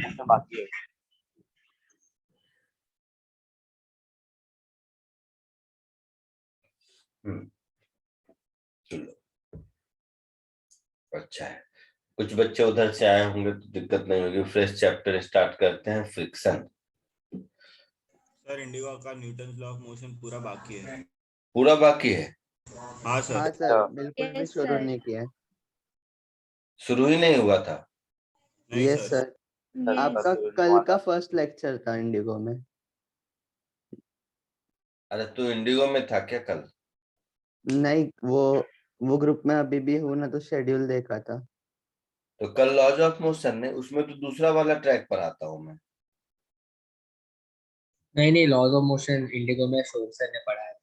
इसमें बाकी है। चलो अच्छा है, कुछ बच्चे उधर से आए होंगे तो दिक्कत नहीं होगी। फ्रेश चैप्टर स्टार्ट करते हैं। फ्रिक्शन। सर इंडिगो का न्यूटन लॉ ऑफ मोशन पूरा बाकी है। पूरा बाकी है? हाँ सर। हाँ सर, बिल्कुल भी शुरू नहीं किया है। शुरू ही नहीं हुआ था? नहीं यस सर। सर, आपका कल का फर्स्ट लेक्चर था इंडिगो में। अरे तू इंडिगो में था क्या कल? नहीं, वो ग्रुप में अभी भी हूँ ना, तो शेड्यूल देखा था। तो कल लॉज ऑफ मोशन ने, उसमें तो दूसरा वाला ट्रैक पर आता हूँ मैं। नहीं, लॉज ऑफ मोशन इंडिगो में सोम सर ने पढ़ाया था।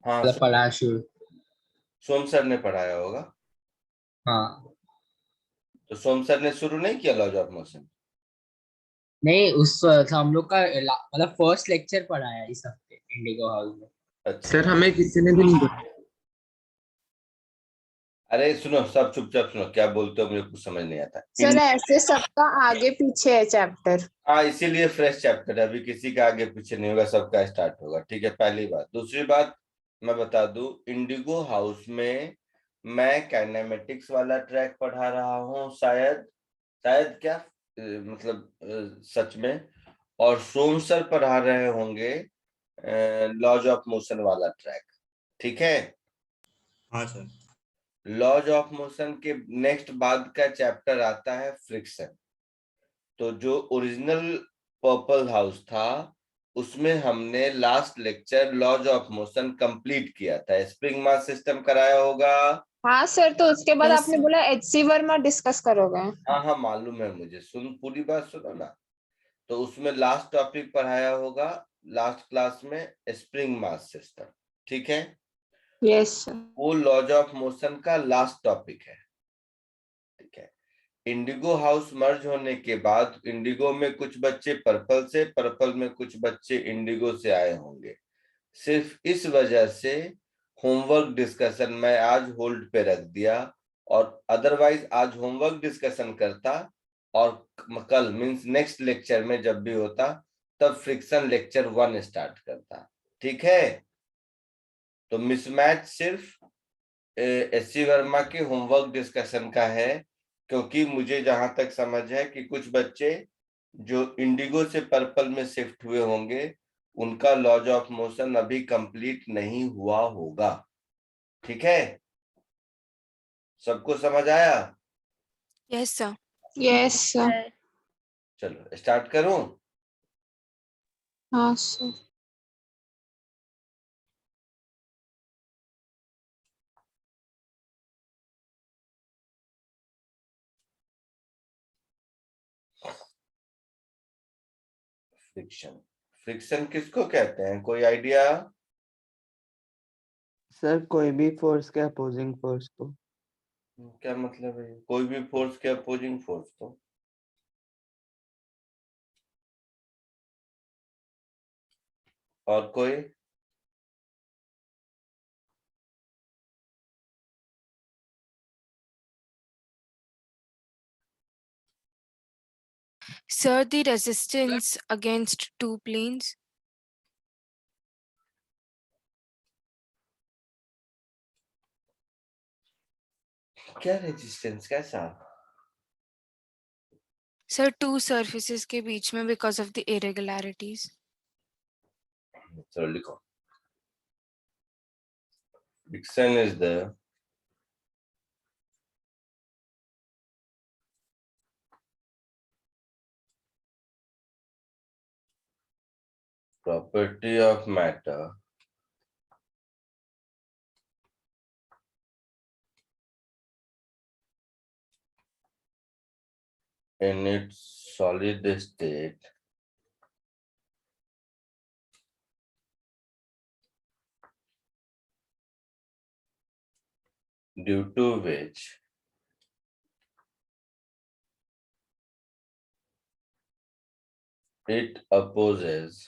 हाँ, मतलब पढ़ाया शुरू। सोम सर ने पढ़ाया होगा। हाँ तो सोम सर ने शुरू नहीं किया लॉज ऑफ मोशन? नहीं, उस हम लोग का मतलब फर्स्ट लेक्चर पढ़ाया इस हफ्ते इंडिगो हाउस में। अच्छा सर हमें किसी ने भी नहीं बताया। अरे सुनो, सब चुपचाप सुनो, क्या बोलते हो मुझे कुछ समझ नहीं आता। सर ऐसे सबका आगे पीछे है चैप्टर। हाँ, इसीलिए फ्रेश चैप्टर है, अभी किसी का आगे पीछे नहीं होगा, सबका स्टार्ट होगा। ठीक है, पहली बात। दूसरी बात मैं बता दूं, इंडिगो हाउस में मैं काइनेमेटिक्स वाला ट्रैक पढ़ा रहा हूँ शायद। शायद क्या, सच में। और सोम सर पढ़ा रहे होंगे लॉज ऑफ मोशन वाला ट्रैक। ठीक है। हाँ सर। लॉज ऑफ मोशन के नेक्स्ट बाद का चैप्टर आता है फ्रिक्शन। तो जो ओरिजिनल पर्पल हाउस था उसमें हमने last lecture laws of motion complete किया था। स्प्रिंग मास सिस्टम कराया होगा। हाँ सर, तो उसके बाद Yes, आपने sir. बोला एचसी वर्मा डिस्कस करोगे। हाँ हाँ, मालूम है मुझे, सुन पूरी बात सुनो ना। तो उसमें लास्ट टॉपिक पढ़ाया होगा लास्ट क्लास में, स्प्रिंग मास सिस्टम। ठीक है। Yes sir. वो लॉज ऑफ मोशन का लास्ट टॉपिक है। ठीक है। इंडिगो हाउस मर्ज होने के बाद इंडिगो में कुछ बच्चे पर्पल से, पर्पल में कुछ बच्चे इंडिगो से आए होंगे। सिर्फ इस वजह से होमवर्क डिस्कशन मैं आज होल्ड पे रख दिया, और अदरवाइज आज होमवर्क डिस्कशन करता और कल मींस नेक्स्ट लेक्चर में जब भी होता तब फ्रिक्शन लेक्चर 1 स्टार्ट करता। ठीक है। तो मिसमैच सिर्फ एससी वर्मा के होमवर्क डिस्कशन का है, क्योंकि मुझे जहां तक समझ है कि कुछ बच्चे जो इंडिगो से पर्पल में शिफ्ट हुए होंगे उनका लॉज ऑफ मोशन अभी कंप्लीट नहीं हुआ होगा। ठीक है, सबको समझ आया? Yes, sir. Yes sir. चलो स्टार्ट करूं। हाँ सर। फ्रिक्शन, फ्रिक्शन किसको कहते हैं, कोई आइडिया? सर, कोई भी फोर्स के अपोजिंग फोर्स को। क्या मतलब है, कोई भी फोर्स के अपोजिंग फोर्स को? और कोई? Sir, the resistance against two planes. क्या रेजिस्टेंस, कैसा? Sir, two surfaces के बीच में because of the irregularities. चलो लिखो। Friction is the property of matter in its solid state due to which it opposes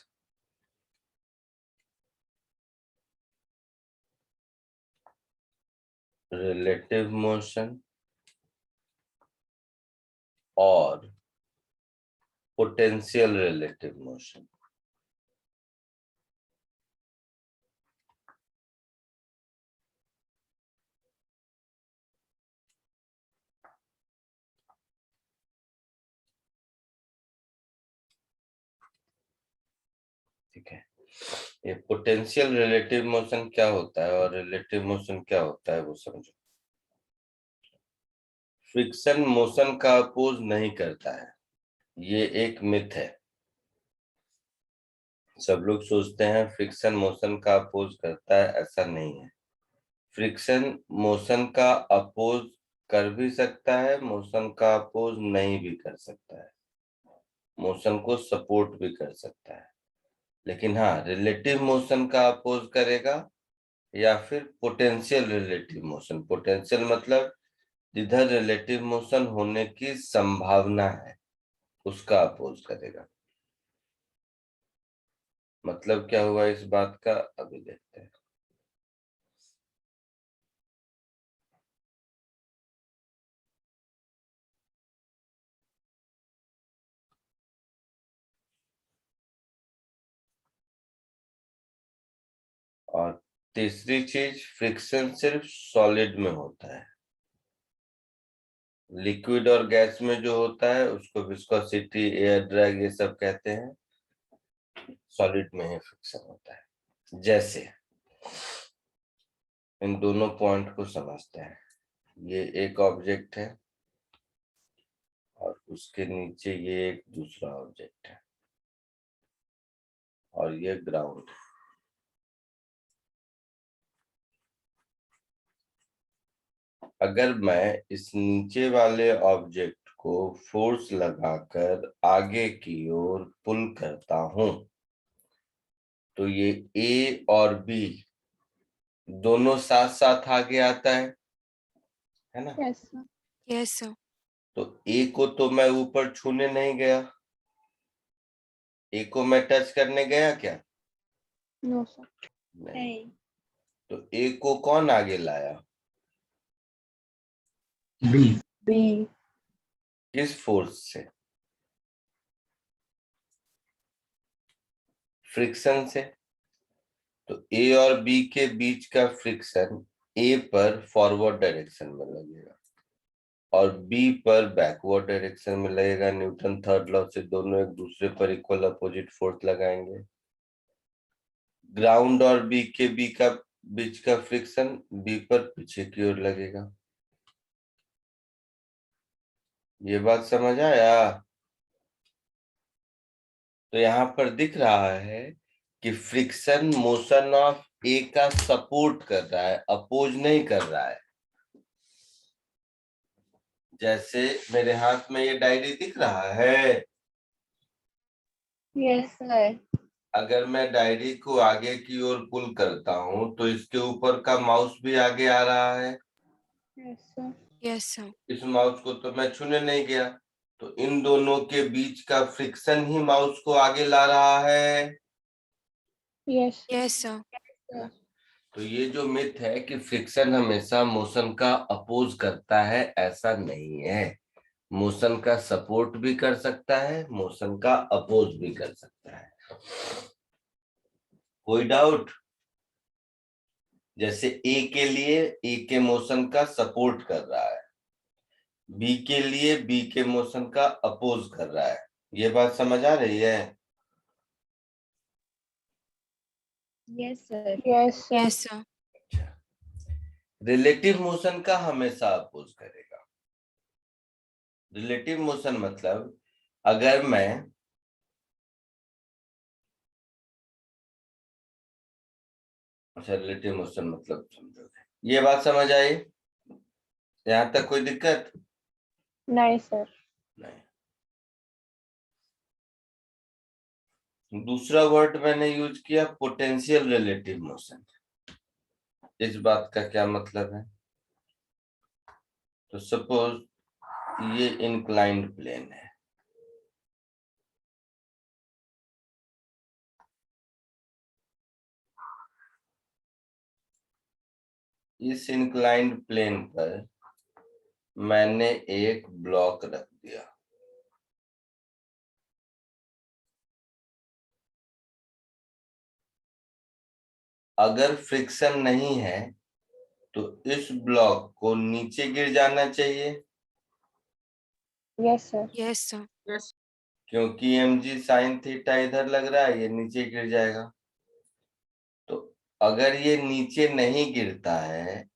relative motion or potential relative motion. ठीक है, ये potential relative motion क्या होता है और रिलेटिव मोशन क्या होता है वो समझो। फ्रिक्शन मोशन का अपोज नहीं करता है, ये एक मिथ है। सब लोग सोचते हैं फ्रिक्शन मोशन का अपोज करता है, ऐसा नहीं है। फ्रिक्शन मोशन का अपोज कर भी सकता है, मोशन का अपोज नहीं भी कर सकता है, मोशन को सपोर्ट भी कर सकता है। लेकिन हाँ, रिलेटिव मोशन का अपोज करेगा या फिर पोटेंशियल रिलेटिव मोशन। पोटेंशियल मतलब जिधर रिलेटिव मोशन होने की संभावना है उसका अपोज करेगा। मतलब क्या हुआ इस बात का, अभी देखते हैं। और तीसरी चीज, फ्रिक्शन सिर्फ सॉलिड में होता है। लिक्विड और गैस में जो होता है उसको विस्कोसिटी, एयर ड्रैग ये सब कहते हैं। सॉलिड में ही फ्रिक्शन होता है। जैसे इन दोनों पॉइंट को समझते हैं। ये एक ऑब्जेक्ट है और उसके नीचे ये एक दूसरा ऑब्जेक्ट है और ये ग्राउंड है। अगर मैं इस नीचे वाले ऑब्जेक्ट को फोर्स लगाकर आगे की ओर पुल करता हूं तो ये ए और बी दोनों साथ साथ आगे आता है ना। Yes, sir. Yes, sir. तो ए को तो मैं ऊपर छूने नहीं गया, ए को मैं टच करने गया क्या? No, sir. नहीं। तो ए को कौन आगे लाया? बी। B. किस फोर्स से? फ्रिक्शन से। तो ए और बी के बीच का फ्रिक्शन ए पर फॉरवर्ड डायरेक्शन में लगेगा और बी पर बैकवर्ड डायरेक्शन में लगेगा। न्यूटन थर्ड लॉ से दोनों एक दूसरे पर इक्वल अपोजिट फोर्स लगाएंगे। ग्राउंड और बी के बीच का फ्रिक्शन बी पर पीछे की ओर लगेगा। ये बात समझ आया? तो यहाँ पर दिख रहा है कि फ्रिक्शन मोशन ऑफ ए का सपोर्ट कर रहा है, अपोज नहीं कर रहा है। जैसे मेरे हाथ में ये डायरी दिख रहा है, Yes, sir. अगर मैं डायरी को आगे की ओर पुल करता हूं तो इसके ऊपर का माउस भी आगे आ रहा है। Yes, sir. Yes, sir. इस माउस को तो मैं छूने नहीं गया, तो इन दोनों के बीच का फ्रिक्शन ही माउस को आगे ला रहा है। Yes. Yes, sir. तो ये जो मिथ है कि फ्रिक्शन हमेशा मोशन का अपोज करता है, ऐसा नहीं है। मोशन का सपोर्ट भी कर सकता है, मोशन का अपोज भी कर सकता है। कोई डाउट? जैसे ए के लिए ए के मोशन का सपोर्ट कर रहा है, बी के लिए बी के मोशन का अपोज कर रहा है। ये बात समझ आ रही है? Yes, sir. Yes, sir. Yes, sir. Relative motion का हमेशा अपोज करेगा। रिलेटिव मोशन मतलब अगर मैं रिलेटिव मोशन मतलब समझोगे? ये बात समझ आई? यहाँ तक कोई दिक्कत नहीं, sir. नहीं। दूसरा वर्ड मैंने यूज किया पोटेंशियल रिलेटिव मोशन। इस बात का क्या मतलब है? तो सपोज ये इंक्लाइंड प्लेन है, इस इंक्लाइंड प्लेन पर मैंने एक ब्लॉक रख दिया। अगर फ्रिक्शन नहीं है तो इस ब्लॉक को नीचे गिर जाना चाहिए, Yes, sir. Yes, sir. क्योंकि mg sin थीटा इधर लग रहा है, ये नीचे गिर जाएगा। तो अगर ये नीचे नहीं गिरता है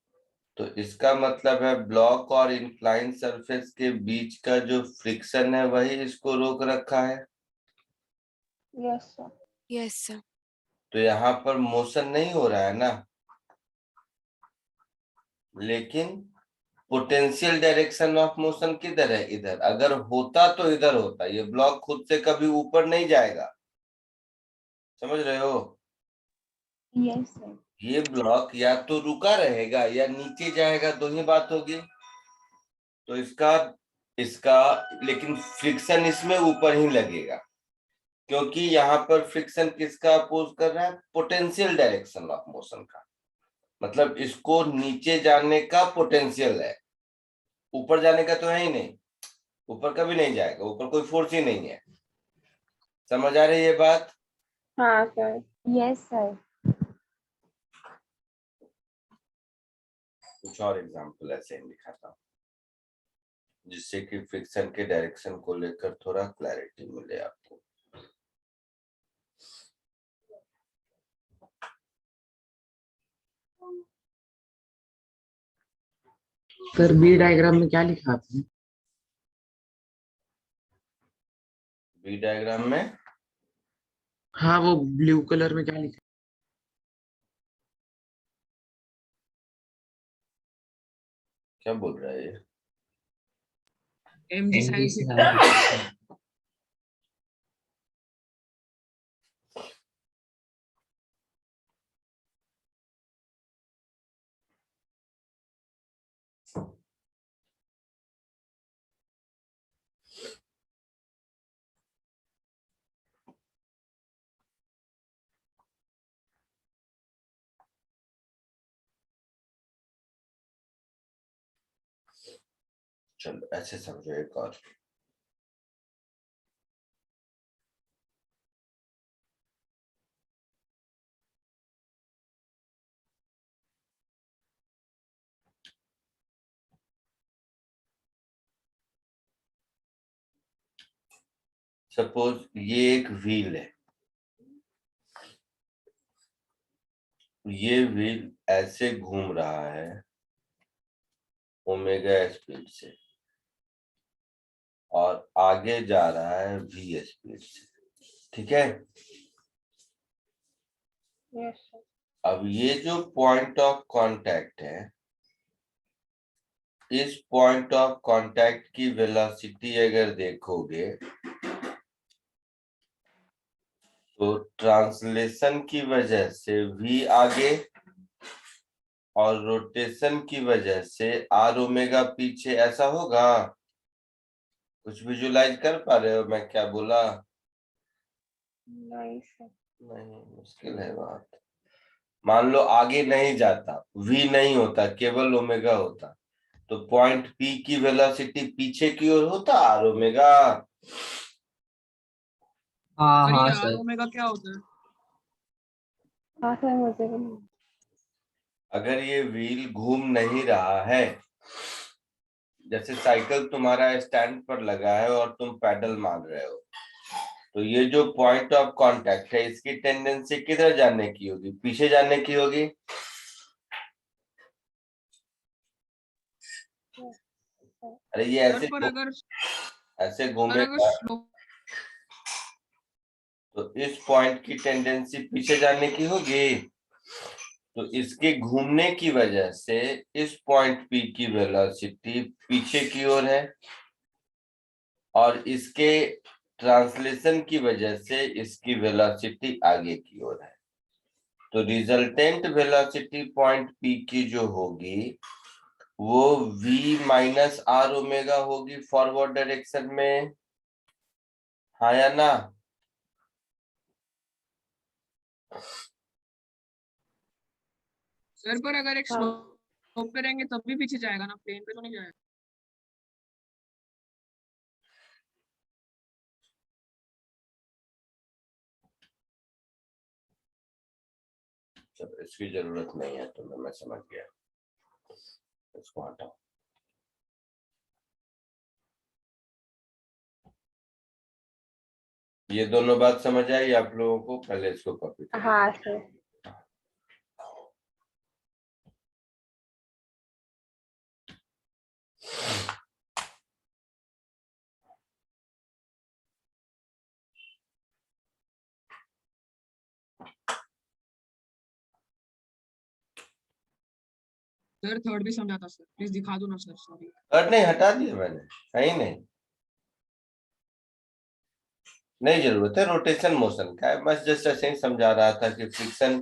तो इसका मतलब है ब्लॉक और इंक्लाइन सरफेस के बीच का जो फ्रिक्शन है वही इसको रोक रखा है। Yes, sir. Yes, sir. तो यहाँ पर मोशन नहीं हो रहा है ना, लेकिन पोटेंशियल डायरेक्शन ऑफ मोशन किधर है? इधर। अगर होता तो इधर होता, ये ब्लॉक खुद से कभी ऊपर नहीं जाएगा, समझ रहे हो? Yes, sir. ये ब्लॉक या तो रुका रहेगा या नीचे जाएगा, दो ही बात होगी। तो इसका इसका लेकिन फ्रिक्शन इसमें ऊपर ही लगेगा, क्योंकि यहाँ पर फ्रिक्शन किसका अपोज कर रहा है? पोटेंशियल डायरेक्शन ऑफ मोशन का। मतलब इसको नीचे जाने का पोटेंशियल है, ऊपर जाने का तो है ही नहीं, ऊपर कभी नहीं जाएगा, ऊपर कोई फोर्स ही नहीं है। समझ आ रही है ये बात? हाँ sir. Yes, sir. कुछ और एग्जांपल ऐसे ही दिखाता हूँ जिससे कि फ्रिक्शन के डायरेक्शन को लेकर थोड़ा क्लैरिटी मिले आपको। सर बी डायग्राम में क्या लिखा आपने? बी डायग्राम में हाँ वो ब्लू कलर में क्या लिखा? क्या बोल रहा है ये? mg sin MG theta. sin theta. चलो ऐसे समझो एक और। सपोज ये एक व्हील है, ये व्हील ऐसे घूम रहा है ओमेगा स्पीड से और आगे जा रहा है v स्पीड से, ठीक है? Yes, sir. अब ये जो पॉइंट ऑफ कांटेक्ट है, इस पॉइंट ऑफ कांटेक्ट की वेलोसिटी अगर देखोगे तो ट्रांसलेशन की वजह से v आगे और रोटेशन की वजह से r ओमेगा पीछे, ऐसा होगा? कुछ विजुलाइज कर पा रहे हो मैं क्या बोला? Nice, sir. नहीं, मुश्किल है बात। मान लो आगे नहीं जाता, v नहीं होता, केवल ओमेगा होता, तो पॉइंट P की वेलोसिटी पीछे की ओर होता r ओमेगा। हाँ सर हाँ ये सर. r ओमेगा क्या होता है? हाँ सर मुझे भी नहीं। अगर ये व्हील घूम नहीं रहा है, जैसे साइकिल तुम्हारा स्टैंड पर लगा है और तुम पैडल मार रहे हो, तो ये जो पॉइंट ऑफ कांटेक्ट है इसकी टेंडेंसी किधर जाने की होगी? पीछे जाने की होगी। अरे ये सर पर अगर ऐसे पर अगर घूमेगा स्लोप तो इस पॉइंट की टेंडेंसी पीछे जाने की होगी। तो इसके घूमने की वजह से इस पॉइंट P की वेलोसिटी पीछे की ओर है और इसके ट्रांसलेशन की वजह से इसकी वेलोसिटी आगे की ओर है। तो रिजल्टेंट वेलोसिटी पॉइंट P की जो होगी वो v माइनस r ओमेगा होगी फॉरवर्ड डायरेक्शन में, हाँ या ना? सर पर अगर एक हाँ स्लोप पे रहेंगे तब भी पीछे जाएगा ना, प्लेन पे तो नहीं जाएगा। चलो इसकी जरूरत नहीं है, तो मैं समझ गया, इसको हटाओ। ये दोनों बात समझ आई आप लोगों को? पहले इसको कॉपी करो। हाँ सर। सर थर्ड भी समझा था सर, प्लीज दिखा दो ना सर, सॉरी। और नहीं, हटा दिया मैंने, कहीं नहीं जरूरत है। रोटेशन मोशन का है, बस जस्ट ऐसे ही समझा रहा था कि फ्रिक्शन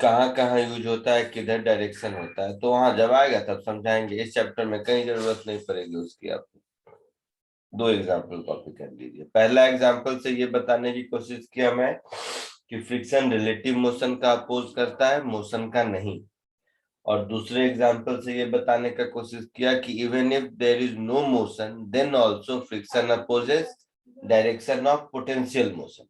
कहाँ कहाँ यूज होता है, किधर डायरेक्शन होता है, तो वहां जब आएगा तब समझाएंगे। इस चैप्टर में कहीं जरूरत नहीं पड़ेगी उसकी। आपको 2 एग्जाम्पल कॉपी कर लीजिए। पहला एग्जाम्पल से ये बताने की कोशिश किया मैं कि फ्रिक्शन रिलेटिव मोशन का अपोज करता है, मोशन का नहीं। और दूसरे एग्जाम्पल से ये बताने का कोशिश किया कि even if there is no motion then also friction opposes direction of potential motion.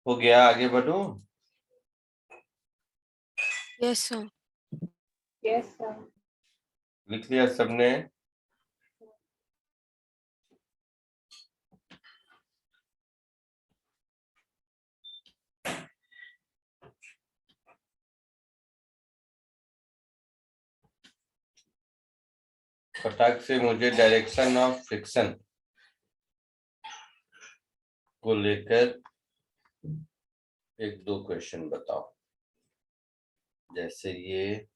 हो गया, आगे बढ़ूं? Yes, sir. Yes, sir. लिख लिया सबने? फटाक से मुझे डायरेक्शन ऑफ फ्रिक्शन को लेकर एक दो क्वेश्चन बताओ। जैसे ये,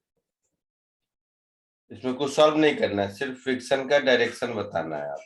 इसमें कुछ सॉल्व नहीं करना है, सिर्फ फ्रिक्शन का डायरेक्शन बताना है आप।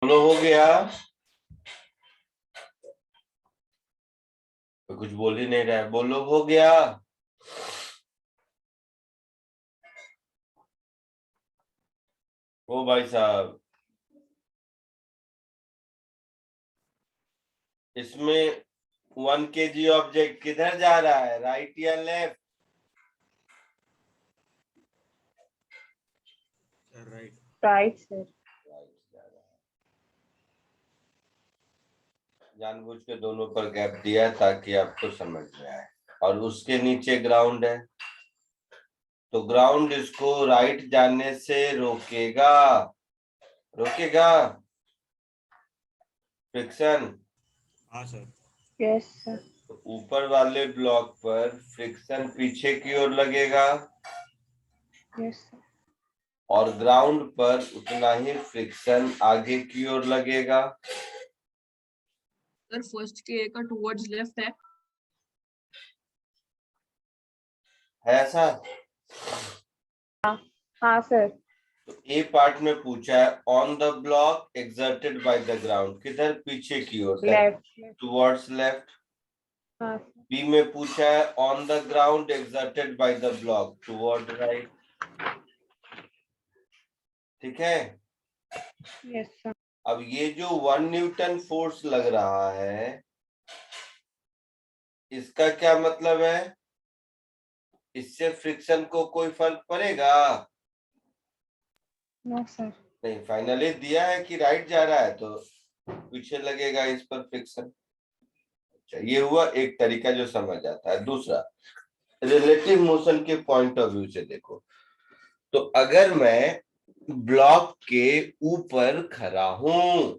बोलो हो गया? तो कुछ बोल ही नहीं रहा है, बोलो हो गया? ओ भाई साहब, इसमें 1 kg ऑब्जेक्ट किधर जा रहा है, राइट या left? Right. Right, sir. Right जा रहा है। जानबूझ के दोनों पर गैप दिया ताकि आपको समझ में आए। और उसके नीचे ग्राउंड है, तो ग्राउंड इसको राइट जाने से रोकेगा, रोकेगा फ्रिक्शन। हाँ सर। Yes, sir. तो ऊपर वाले ब्लॉक पर फ्रिक्शन पीछे की ओर लगेगा Yes, sir. और ग्राउंड पर उतना ही फ्रिक्शन आगे की ओर लगेगा। सर फर्स्ट के का टुवर्ड्स लेफ्ट है। है ऐसा? हाँ सर। तो ए पार्ट में पूछा है on the block exerted by the ground, किधर, पीछे की ओर, लेफ्ट। Towards left. हाँ बी में पूछा है on the ground exerted by the block, toward right. ठीक है। Yes sir. अब ये जो 1 न्यूटन फोर्स लग रहा है, इसका क्या मतलब है? इससे फ्रिक्शन को कोई फर्क पड़ेगा? No sir. नहीं, फाइनली दिया है कि राइट जा रहा है तो पीछे लगेगा इस पर फ्रिक्शन। अच्छा, ये हुआ एक तरीका जो समझ आता है। दूसरा, रिलेटिव मोशन के पॉइंट ऑफ व्यू से देखो, तो अगर मैं ब्लॉक के ऊपर खड़ा हूं,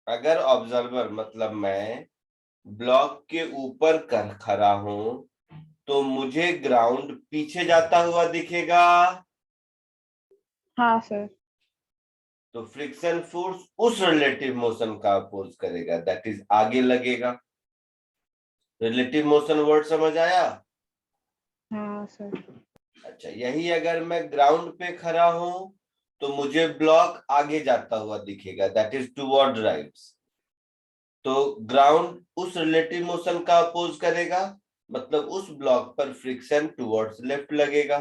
अगर ऑब्जर्वर मतलब मैं ब्लॉक के ऊपर खड़ा हूं, तो मुझे ग्राउंड पीछे जाता हुआ दिखेगा। हाँ सर। तो फ्रिक्शन फोर्स उस रिलेटिव मोशन का अपोज करेगा, दैट इज आगे लगेगा। रिलेटिव मोशन वर्ड समझ आया? हाँ सर। अच्छा, यही अगर मैं ग्राउंड पे खड़ा हूं तो मुझे ब्लॉक आगे जाता हुआ दिखेगा, दैट इज टुवर्ड राइट। तो ग्राउंड उस रिलेटिव मोशन का अपोज करेगा, मतलब उस ब्लॉक पर फ्रिक्शन टुवर्ड्स लेफ्ट लगेगा।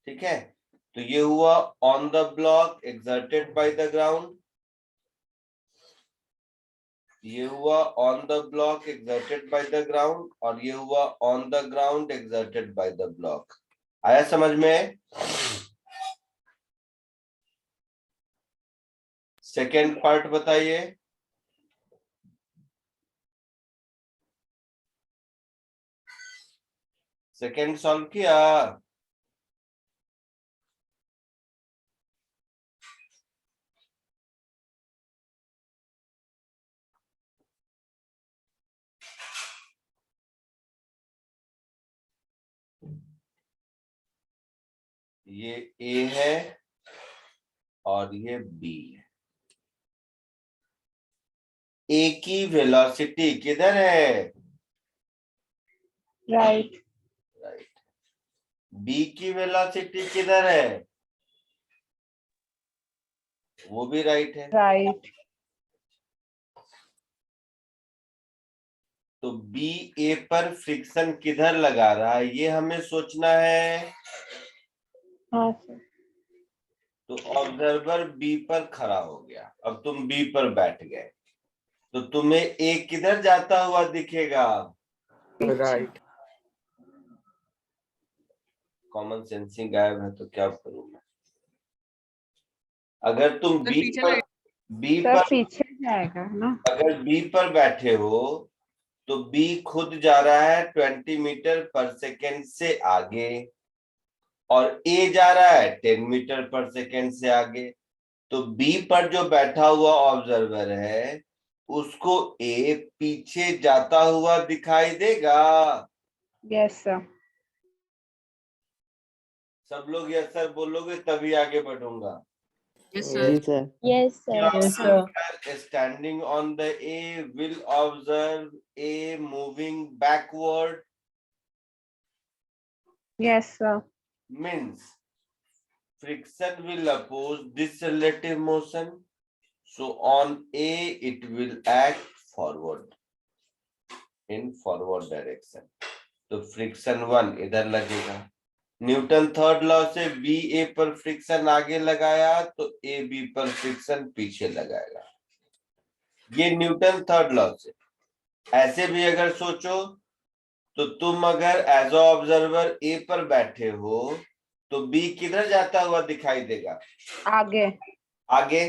ठीक है, तो ये हुआ on the block exerted by the ground, ये हुआ on the block exerted by the ground, और ये हुआ on the ground exerted by the block. आया समझ में? सेकेंड पार्ट बताइए। सेकेंड सॉल्व किया? ये ए है और ये बी है। ए की वेलोसिटी किधर है? राइट। राइट। बी की वेलोसिटी किधर है? वो भी राइट है। राइट। तो बी ए पर फ्रिक्शन किधर लगा रहा है, ये हमें सोचना है। हाँ सर। तो ऑब्जर्वर बी पर खड़ा हो गया, अब तुम बी पर बैठ गए, तो तुम्हें ए किधर जाता हुआ दिखेगा? राइट। कॉमन सेंसिंग गायब है तो क्या करूं मैं? अगर तुम सर पीछे लगे। बी सर पर पीछे जाएगा ना। अगर बी पर बैठे हो तो बी खुद जा रहा है 20 मीटर पर सेकेंड से आगे, और ए जा रहा है 10 मीटर पर सेकेंड से आगे। तो बी पर जो बैठा हुआ ऑब्जर्वर है उसको ए पीछे जाता हुआ दिखाई देगा। Yes sir. सब लोग यस सर बोलोगे तभी आगे बढ़ूंगा। Yes ji sir. Sir. Yes Standing on the A will observe A moving backward, yes sir. means friction will oppose this relative motion, so on A it will act forward, in forward direction. तो friction 1 इधर लगेगा। Newton third law से B ए पर friction आगे लगाया तो A B पर friction पीछे लगाएगा। ये न्यूटन थर्ड लॉ से। ऐसे भी अगर सोचो तो तुम अगर एज अ ऑब्जर्वर ए पर बैठे हो तो बी किधर जाता हुआ दिखाई देगा? आगे। आगे।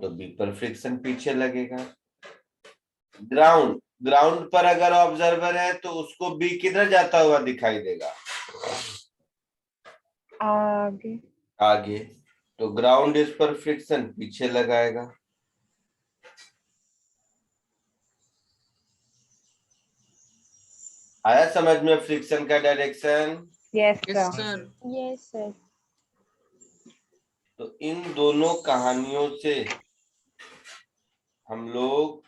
तो बी पर फ्रिक्शन पीछे लगेगा। ग्राउंड ग्राउंड पर अगर ऑब्जर्वर है तो उसको बी किधर जाता हुआ दिखाई देगा? आगे। आगे। तो ग्राउंड इस पर फ्रिक्शन पीछे लगाएगा। आया समझ में फ्रिक्शन का direction? Yes yes sir. Sir. Yes sir. तो इन दोनों कहानियों से हम लोग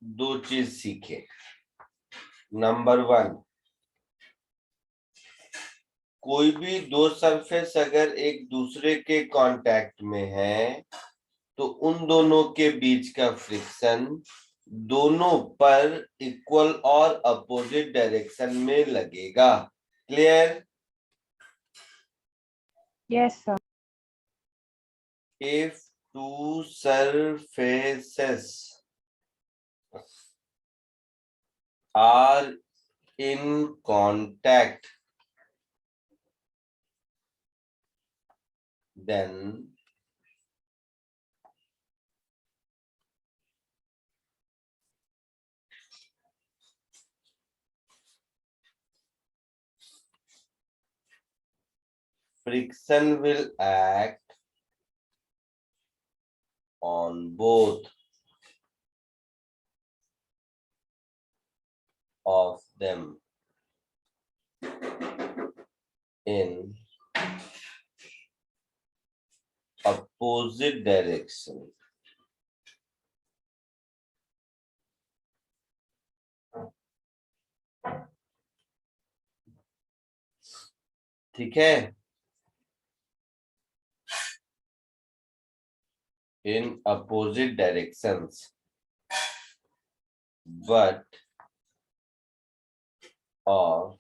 दो चीज सीखे। नंबर 1, कोई भी दो सरफेस अगर एक दूसरे के कांटेक्ट में है तो उन दोनों के बीच का फ्रिक्शन दोनों पर इक्वल और अपोजिट डायरेक्शन में लगेगा। Clear? Yes sir. If two surfaces are in contact, then friction will act on both of them in opposite direction. ठीक है? In opposite directions, but of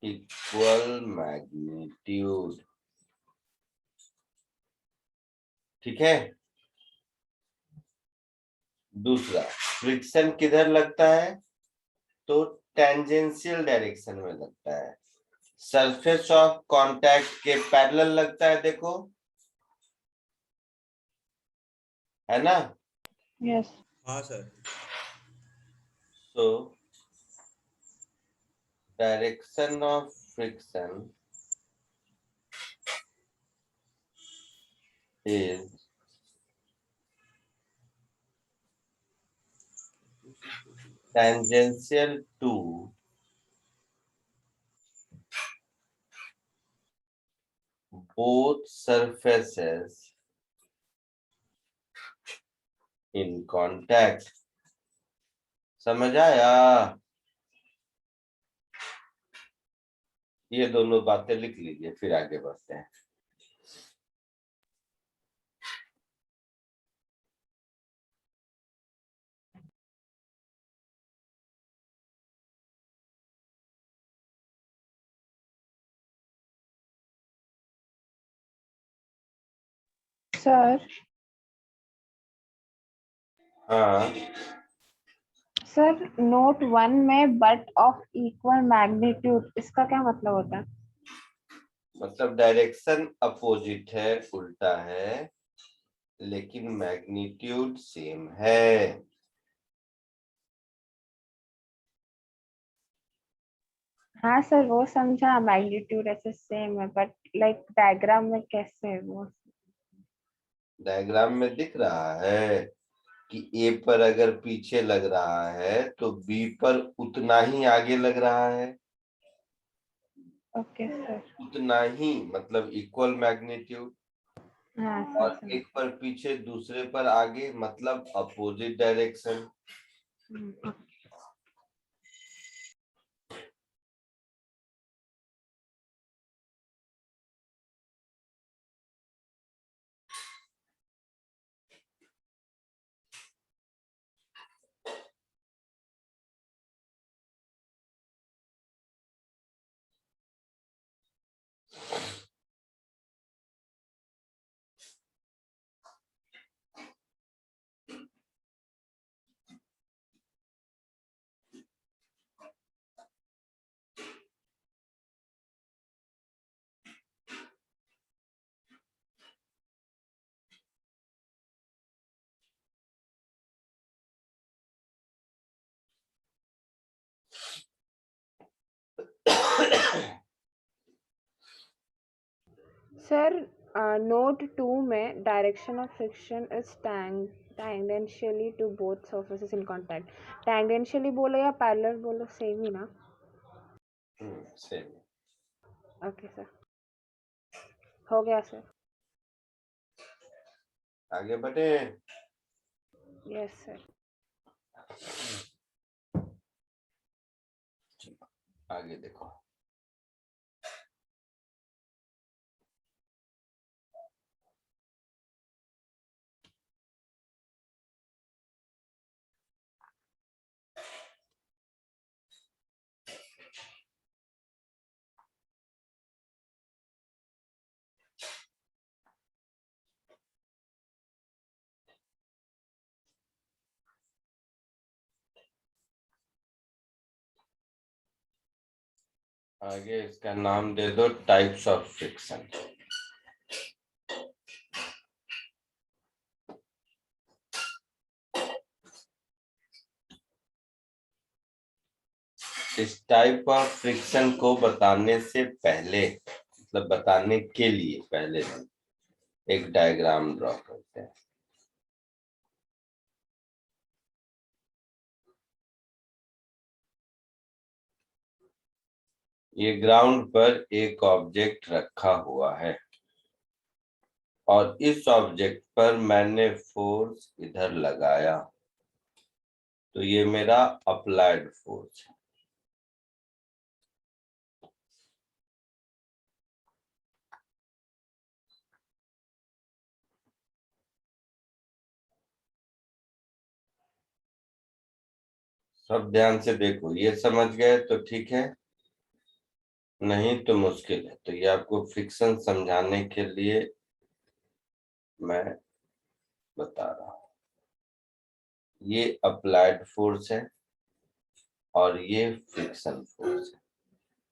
equal magnitude. ठीक है? दूसरा, फ्रिक्शन किधर लगता है? तो टेंजेंशियल डायरेक्शन में लगता है। सरफेस ऑफ कांटेक्ट के पैरेलल लगता है, देखो, है ना? यस। हाँ sir. So direction of friction is tangential to both surfaces in contact. समझ आया? ये दोनों बातें लिख लीजिए, फिर आगे बढ़ते हैं। सर। हाँ, सर नोट 1 में बट ऑफ इक्वल मैग्नीट्यूड, इसका क्या मतलब होता है? मतलब डायरेक्शन अपोजिट है, उल्टा है, लेकिन मैग्नीट्यूड सेम है। हाँ सर, वो समझा, मैग्नीट्यूड ऐसे सेम है, बट लाइक डायग्राम में कैसे है वो? डायग्राम में दिख रहा है कि ए पर अगर पीछे लग रहा है तो बी पर उतना ही आगे लग रहा है। Okay sir. उतना ही मतलब इक्वल मैग्नीट्यूड, हाँ और सर। एक पर पीछे दूसरे पर आगे मतलब अपोजिट डायरेक्शन। समझ। सर नोट 2 में direction of friction is tangentially to both surfaces in contact. Tangentially बोलो या parallel बोलो सेम ही ना. सेम। ओके सर, हो गया सर. आगे बढ़े। Yes sir. आगे देखो। आगे इसका नाम दे दो टाइप्स ऑफ फ्रिक्शन। इस टाइप ऑफ फ्रिक्शन को बताने से पहले, मतलब बताने के लिए पहले एक डायग्राम ड्रॉ करते हैं। ये ग्राउंड पर एक ऑब्जेक्ट रखा हुआ है और इस ऑब्जेक्ट पर मैंने फोर्स इधर लगाया, तो ये मेरा अप्लाइड फोर्स है। सब ध्यान से देखो, ये समझ गए तो ठीक है, नहीं तो मुश्किल है। तो ये आपको फ्रिक्शन समझाने के लिए मैं बता रहा हूं। ये अप्लाइड फोर्स है और ये फ्रिक्शन फोर्स है।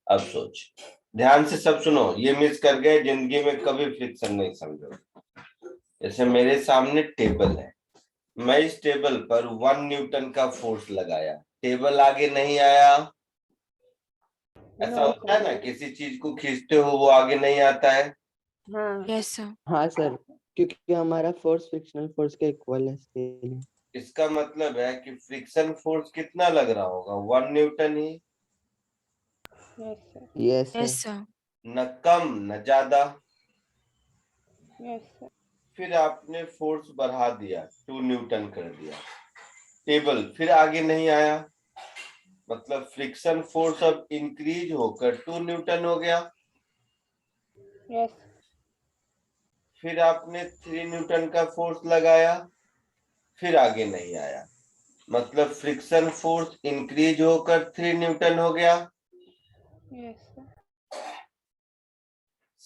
अब सोच, ध्यान से सब सुनो, ये मिस कर गए जिंदगी में कभी फ्रिक्शन नहीं समझोगे। जैसे मेरे सामने टेबल है, मैं इस टेबल पर 1 न्यूटन का फोर्स लगाया, टेबल आगे नहीं आया। ऐसा होता है ना, किसी चीज को खींचते हो वो आगे नहीं आता है। हाँ. Yes, sir. हाँ सर, क्योंकि हमारा फोर्स फ्रिक्शनल फोर्स के इक्वल है इसके लिए। इसका मतलब है कि फ्रिक्शन फोर्स कितना लग रहा होगा, 1 न्यूटन ही। Yes sir. Yes Yes, sir. sir. न कम न ज्यादा। Yes sir. फिर आपने फोर्स बढ़ा दिया, 2 न्यूटन कर दिया, टेबल फिर आगे नहीं आया, मतलब फ्रिक्शन फोर्स अब इंक्रीज होकर 2 न्यूटन हो गया। यस. फिर आपने 3 न्यूटन का फोर्स लगाया, फिर आगे नहीं आया, मतलब फ्रिक्शन फोर्स इंक्रीज होकर 3 न्यूटन हो गया। Yes sir.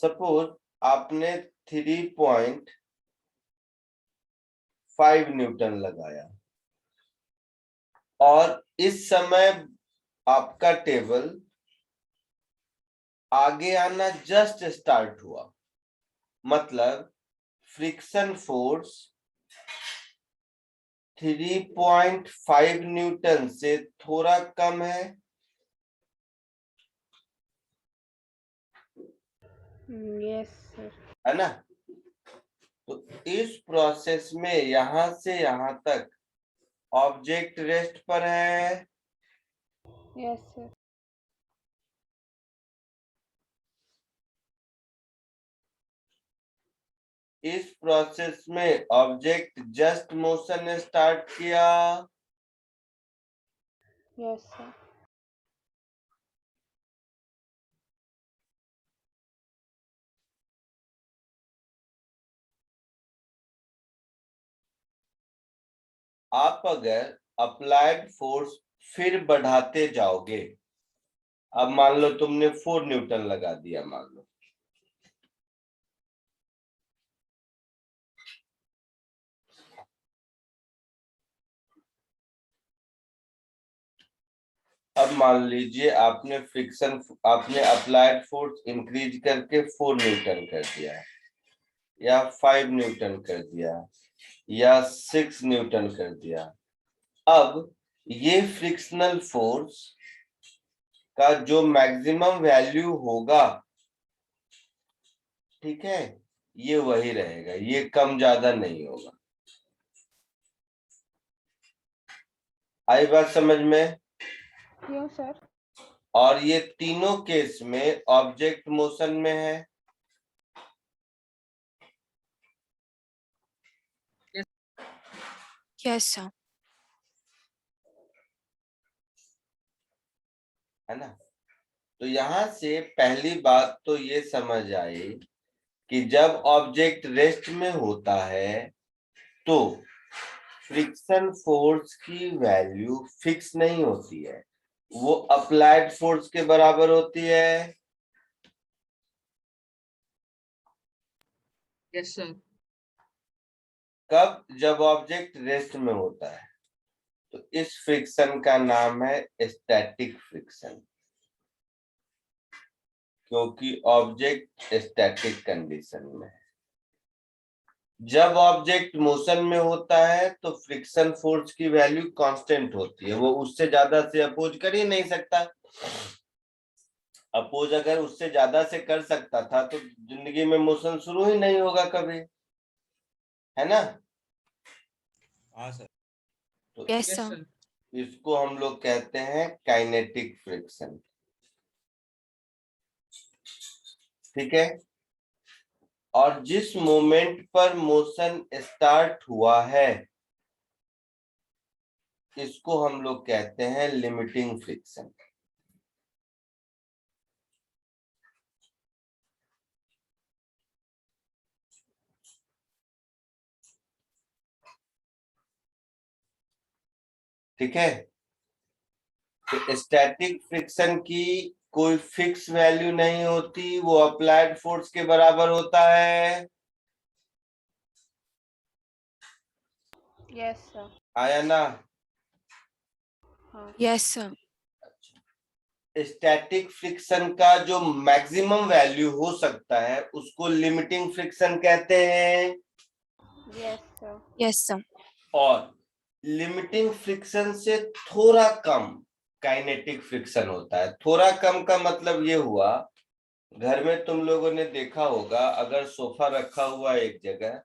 सपोज आपने 3.5 न्यूटन लगाया और इस समय आपका टेबल आगे आना जस्ट स्टार्ट हुआ, मतलब फ्रिक्शन फोर्स 3.5 न्यूटन से थोड़ा कम है। Yes sir. है ना? तो इस प्रोसेस में यहां से यहां तक ऑब्जेक्ट रेस्ट पर है। Yes sir. इस प्रोसेस में ऑब्जेक्ट जस्ट मोशन स्टार्ट किया। Yes sir. आप अगर अप्लाइड फोर्स फिर बढ़ाते जाओगे, अब मान लो तुमने 4 न्यूटन लगा दिया, मान लो, अब मान लीजिए आपने अप्लाइड फोर्स इंक्रीज करके 4 न्यूटन कर दिया है, या 5 न्यूटन कर दिया, या 6 न्यूटन कर दिया। अब ये फ्रिक्शनल फोर्स का जो मैक्सिमम वैल्यू होगा ठीक है, ये वही रहेगा, ये कम ज्यादा नहीं होगा। आई बात समझ में? Yes sir. और ये तीनों केस में ऑब्जेक्ट मोशन में है। Yes, sir. है ना? तो यहां से पहली बात तो ये समझ आई कि जब ऑब्जेक्ट रेस्ट में होता है तो फ्रिक्शन फोर्स की वैल्यू फिक्स नहीं होती है, वो अप्लाइड फोर्स के बराबर होती है। Yes, sir. कब? जब ऑब्जेक्ट रेस्ट में होता है। तो इस फ्रिक्शन का नाम है स्टैटिक फ्रिक्शन, क्योंकि ऑब्जेक्ट स्टैटिक कंडीशन में है। जब ऑब्जेक्ट मोशन में होता है तो फ्रिक्शन फोर्स की वैल्यू कांस्टेंट होती है, वो उससे ज्यादा से अपोज कर ही नहीं सकता। अपोज अगर उससे ज्यादा से कर सकता था तो जिंदगी में मोशन शुरू ही नहीं होगा कभी, है ना? हाँ सर। तो Yes, sir. इसको हम लोग कहते हैं काइनेटिक फ्रिक्शन। ठीक है? और जिस मोमेंट पर मोशन स्टार्ट हुआ है इसको हम लोग कहते हैं लिमिटिंग फ्रिक्शन। ठीक है? तो स्टैटिक फ्रिक्शन की कोई फिक्स वैल्यू नहीं होती, वो अप्लाइड फोर्स के बराबर होता है। Yes sir. आया ना? हाँ। Yes, sir. स्टैटिक फ्रिक्शन का जो मैक्सिमम वैल्यू हो सकता है उसको लिमिटिंग फ्रिक्शन कहते हैं। Yes sir. Yes, sir. और लिमिटिंग फ्रिक्शन से थोड़ा कम काइनेटिक फ्रिक्शन होता है। थोड़ा कम का मतलब ये हुआ, घर में तुम लोगों ने देखा होगा अगर सोफा रखा हुआ एक जगह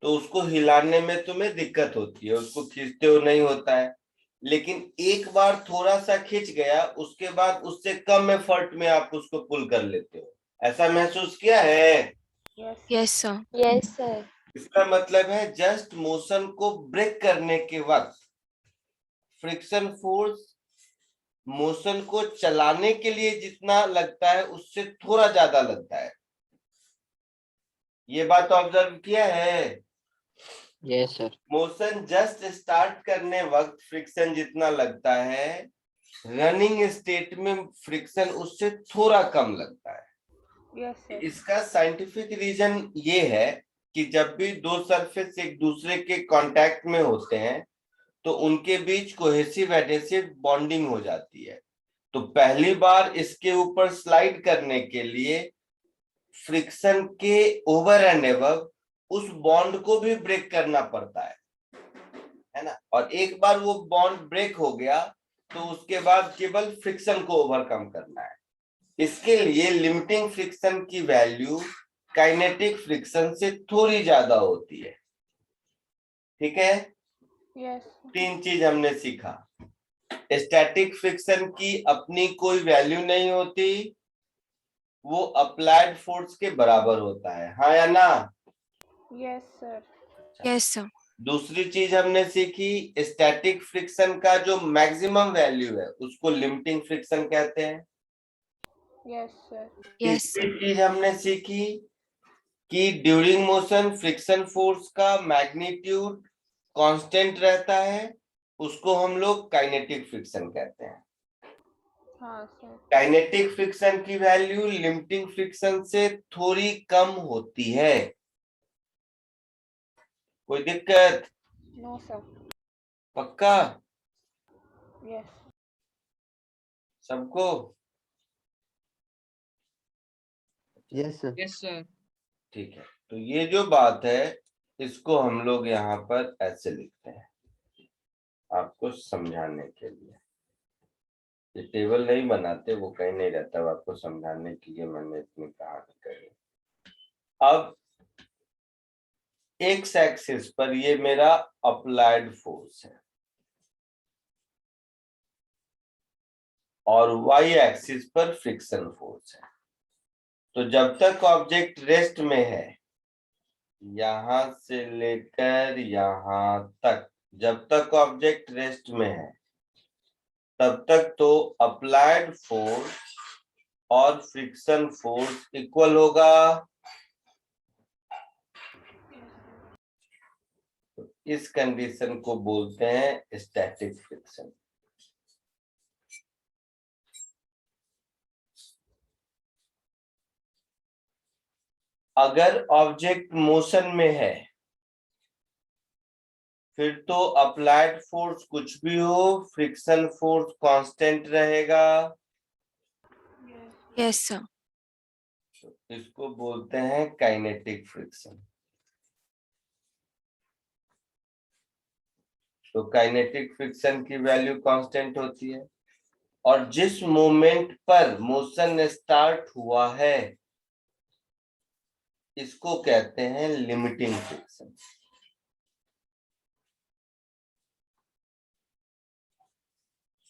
तो उसको हिलाने में तुम्हें दिक्कत होती है, उसको खींचते हो नहीं होता है, लेकिन एक बार थोड़ा सा खिंच गया उसके बाद उससे कम एफर्ट में आप उसको पुल कर लेते हो। ऐसा महसूस किया है? Yes Yes, sir. Yes sir. इसका मतलब है जस्ट मोशन को ब्रेक करने के वक्त फ्रिक्शन फोर्स मोशन को चलाने के लिए जितना लगता है उससे थोड़ा ज्यादा लगता है। ये बात ऑब्जर्व किया है? Yes sir. Motion just start करने वक्त फ्रिक्शन जितना लगता है, रनिंग स्टेट में फ्रिक्शन उससे थोड़ा कम लगता है। Yes sir. इसका साइंटिफिक रीजन ये है कि जब भी दो सरफेस एक दूसरे के कांटेक्ट में होते हैं तो उनके बीच कोहेसिव एडहेसिव बॉन्डिंग हो जाती है। तो पहली बार इसके ऊपर स्लाइड करने के लिए फ्रिक्शन के ओवर एंड एबव उस बॉन्ड को भी ब्रेक करना पड़ता है ना? और एक बार वो बॉन्ड ब्रेक हो गया तो उसके बाद केवल फ्रिक्शन को ओवरकम करना है। इसके लिए लिमिटिंग फ्रिक्शन की वैल्यू काइनेटिक फ्रिक्शन से थोड़ी ज्यादा होती है। ठीक है? यस। तीन चीज हमने सीखा। स्टैटिक फ्रिक्शन की अपनी कोई वैल्यू नहीं होती, वो अप्लाइड फोर्स के बराबर होता है। हाँ या ना? Yes sir. Yes, sir. दूसरी चीज हमने सीखी, स्टैटिक फ्रिक्शन का जो मैक्सिमम वैल्यू है उसको लिमिटिंग फ्रिक्शन कहते हैं। Yes sir. Yes, sir. तीसरी चीज हमने सीखी कि ड्यूरिंग मोशन फ्रिक्शन फोर्स का मैग्नीट्यूड कांस्टेंट रहता है, उसको हम लोग काइनेटिक फ्रिक्शन कहते हैं। हाँ सर। काइनेटिक फ्रिक्शन की वैल्यू लिमिटिंग फ्रिक्शन से थोड़ी कम होती है। कोई दिक्कत? No sir. पक्का यस। सबको? Yes sir. Yes, sir. ठीक है, तो ये जो बात है इसको हम लोग यहाँ पर ऐसे लिखते हैं आपको समझाने के लिए। ये टेबल नहीं बनाते, वो कहीं नहीं रहता, वो आपको समझाने के लिए मैंने इतनी कहानी कही। अब एक्स एक्सिस पर ये मेरा अप्लाइड फोर्स है और वाई एक्सिस पर फ्रिक्शन फोर्स है। तो जब तक ऑब्जेक्ट रेस्ट में है, यहां से लेकर यहां तक, जब तक ऑब्जेक्ट रेस्ट में है तब तक तो अप्लाइड फोर्स और फ्रिक्शन फोर्स इक्वल होगा। तो इस कंडीशन को बोलते हैं स्टैटिक फ्रिक्शन। अगर ऑब्जेक्ट मोशन में है फिर तो अप्लाइड फोर्स कुछ भी हो, फ्रिक्शन फोर्स कांस्टेंट रहेगा। Yes, sir. इसको बोलते हैं काइनेटिक फ्रिक्शन। तो काइनेटिक फ्रिक्शन की वैल्यू कांस्टेंट होती है और जिस मोमेंट पर मोशन स्टार्ट हुआ है इसको कहते हैं लिमिटिंग फ्रिक्शन।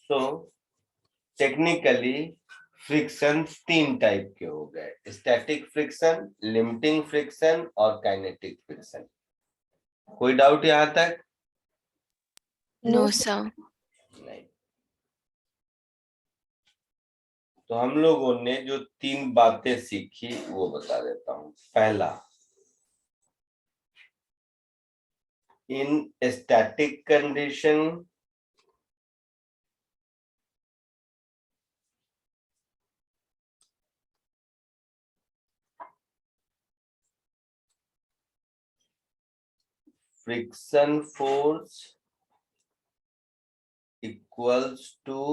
तो टेक्निकली फ्रिक्शन 3 टाइप के हो गए, स्टैटिक फ्रिक्शन, लिमिटिंग फ्रिक्शन और काइनेटिक फ्रिक्शन। कोई डाउट यहां तक? No, sir. नहीं। तो हम लोगों ने जो 3 बातें सीखी वो बता देता हूं। पहला, in static condition friction force equals to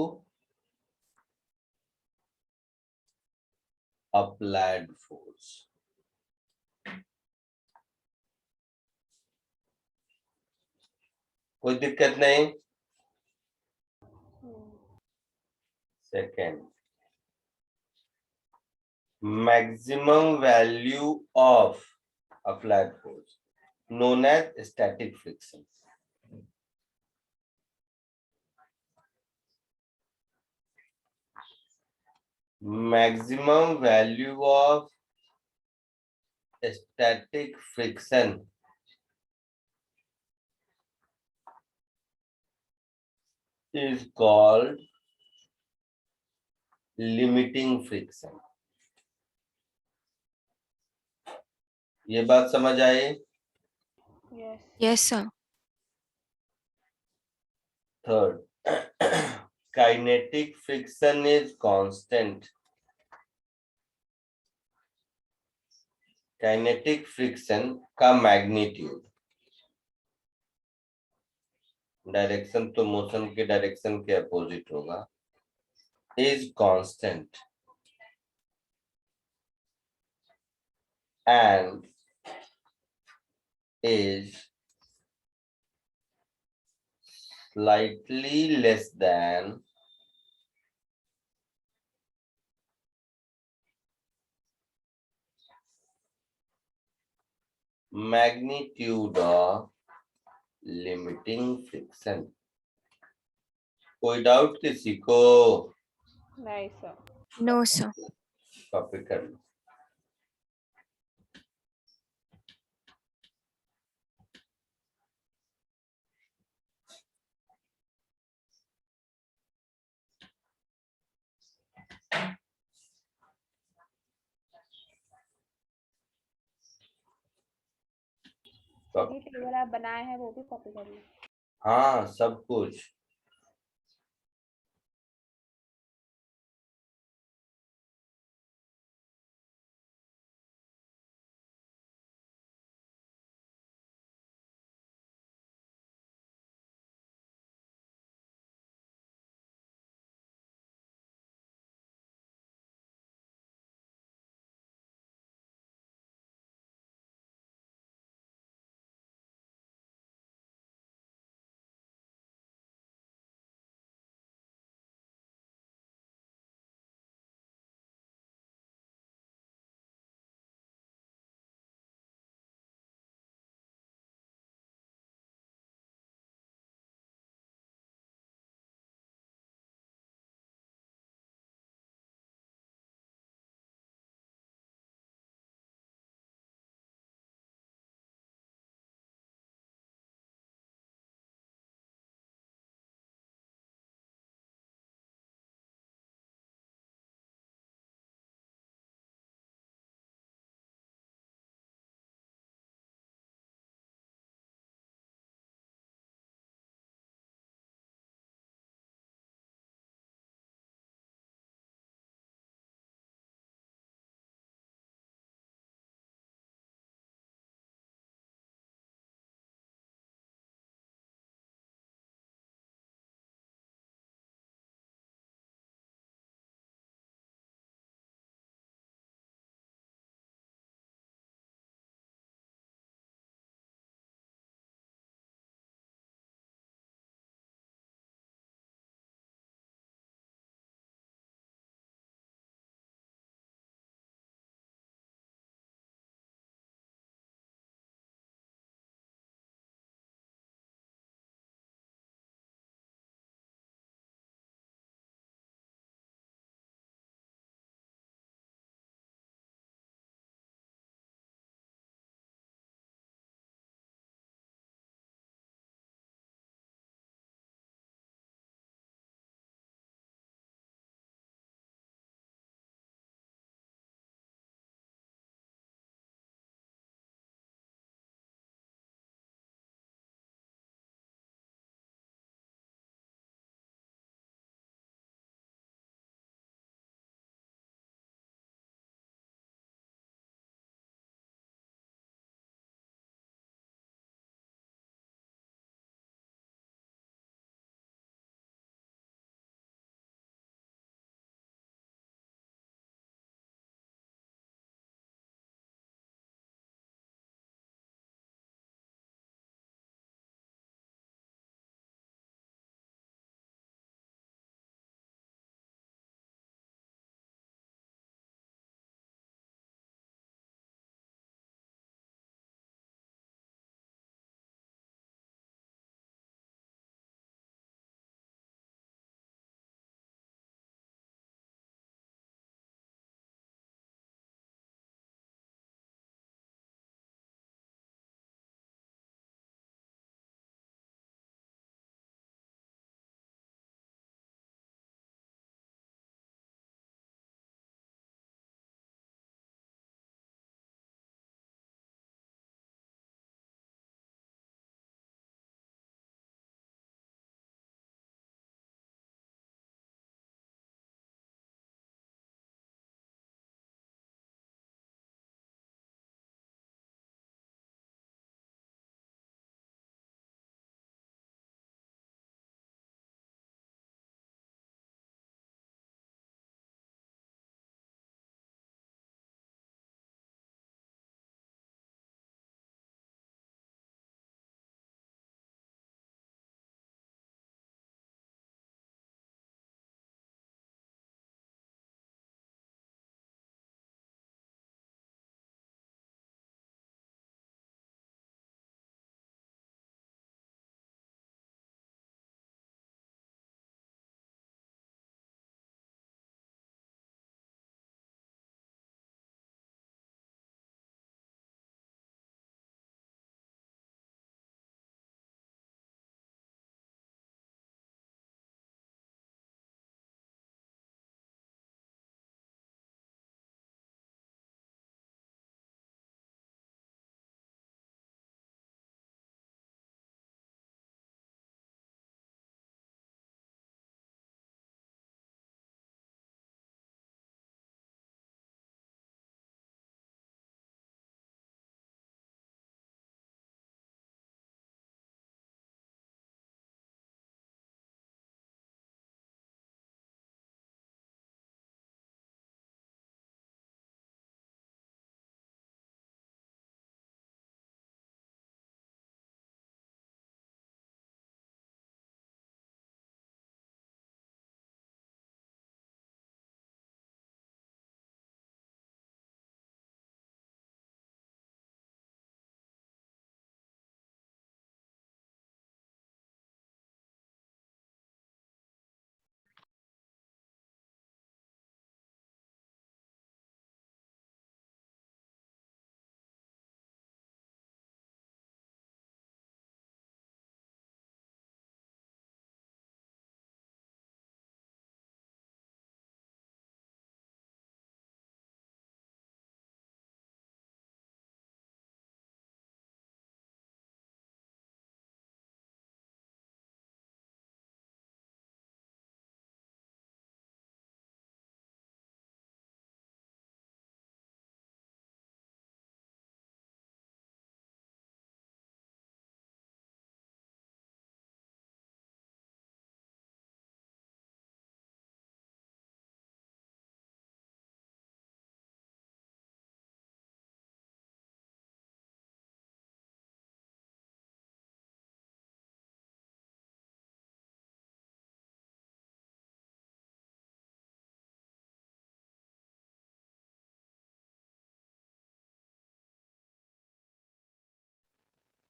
applied force. कोई दिक्कत नहीं। Second, maximum value of applied force known as static friction. Maximum value of static friction is called limiting friction. ये बात समझ आए? Yes. Yes, sir. Third, kinetic friction is constant. Kinetic friction का magnitude, direction तो motion के direction के opposite होगा, is constant and is slightly less than magnitude of limiting friction. कोई डाउट किसी को? Nice, sir. No, sir. Copy कर लो। ये टेबल आप बनाए हैं वो भी कॉपी कर लो। हाँ, सब कुछ।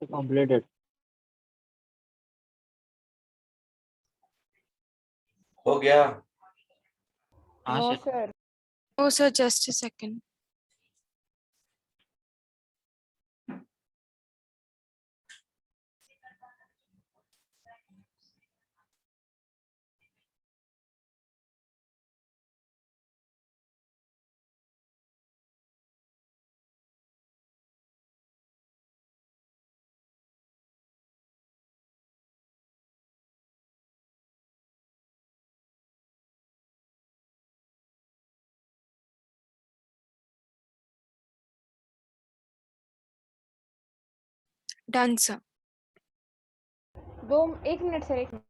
completed. हो गया? No, sir. Oh, sir, just a second. Done, sir. एक मिनट सर, एक मिनट.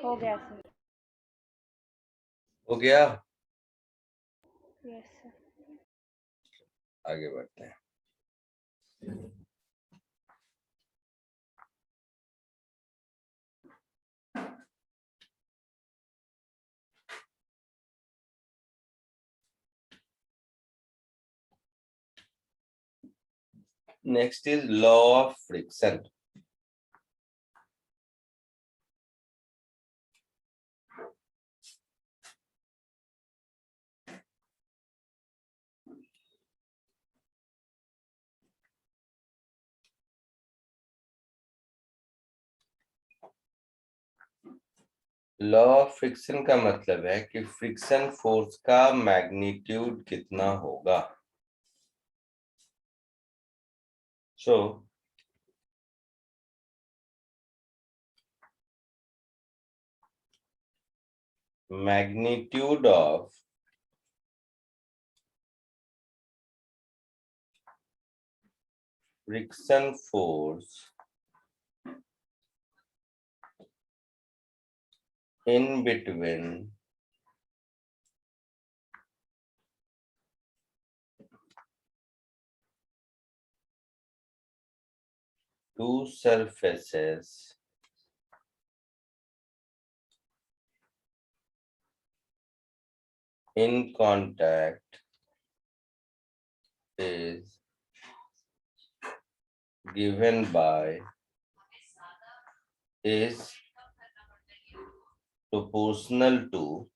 हो गया सर. हो गया? Yes sir. आगे बढ़ते हैं. Next is law of friction. Law of friction का मतलब है कि फ्रिक्शन फोर्स का मैग्नीट्यूड कितना होगा. सो magnitude of friction force in between two surfaces in contact is given by is proportional to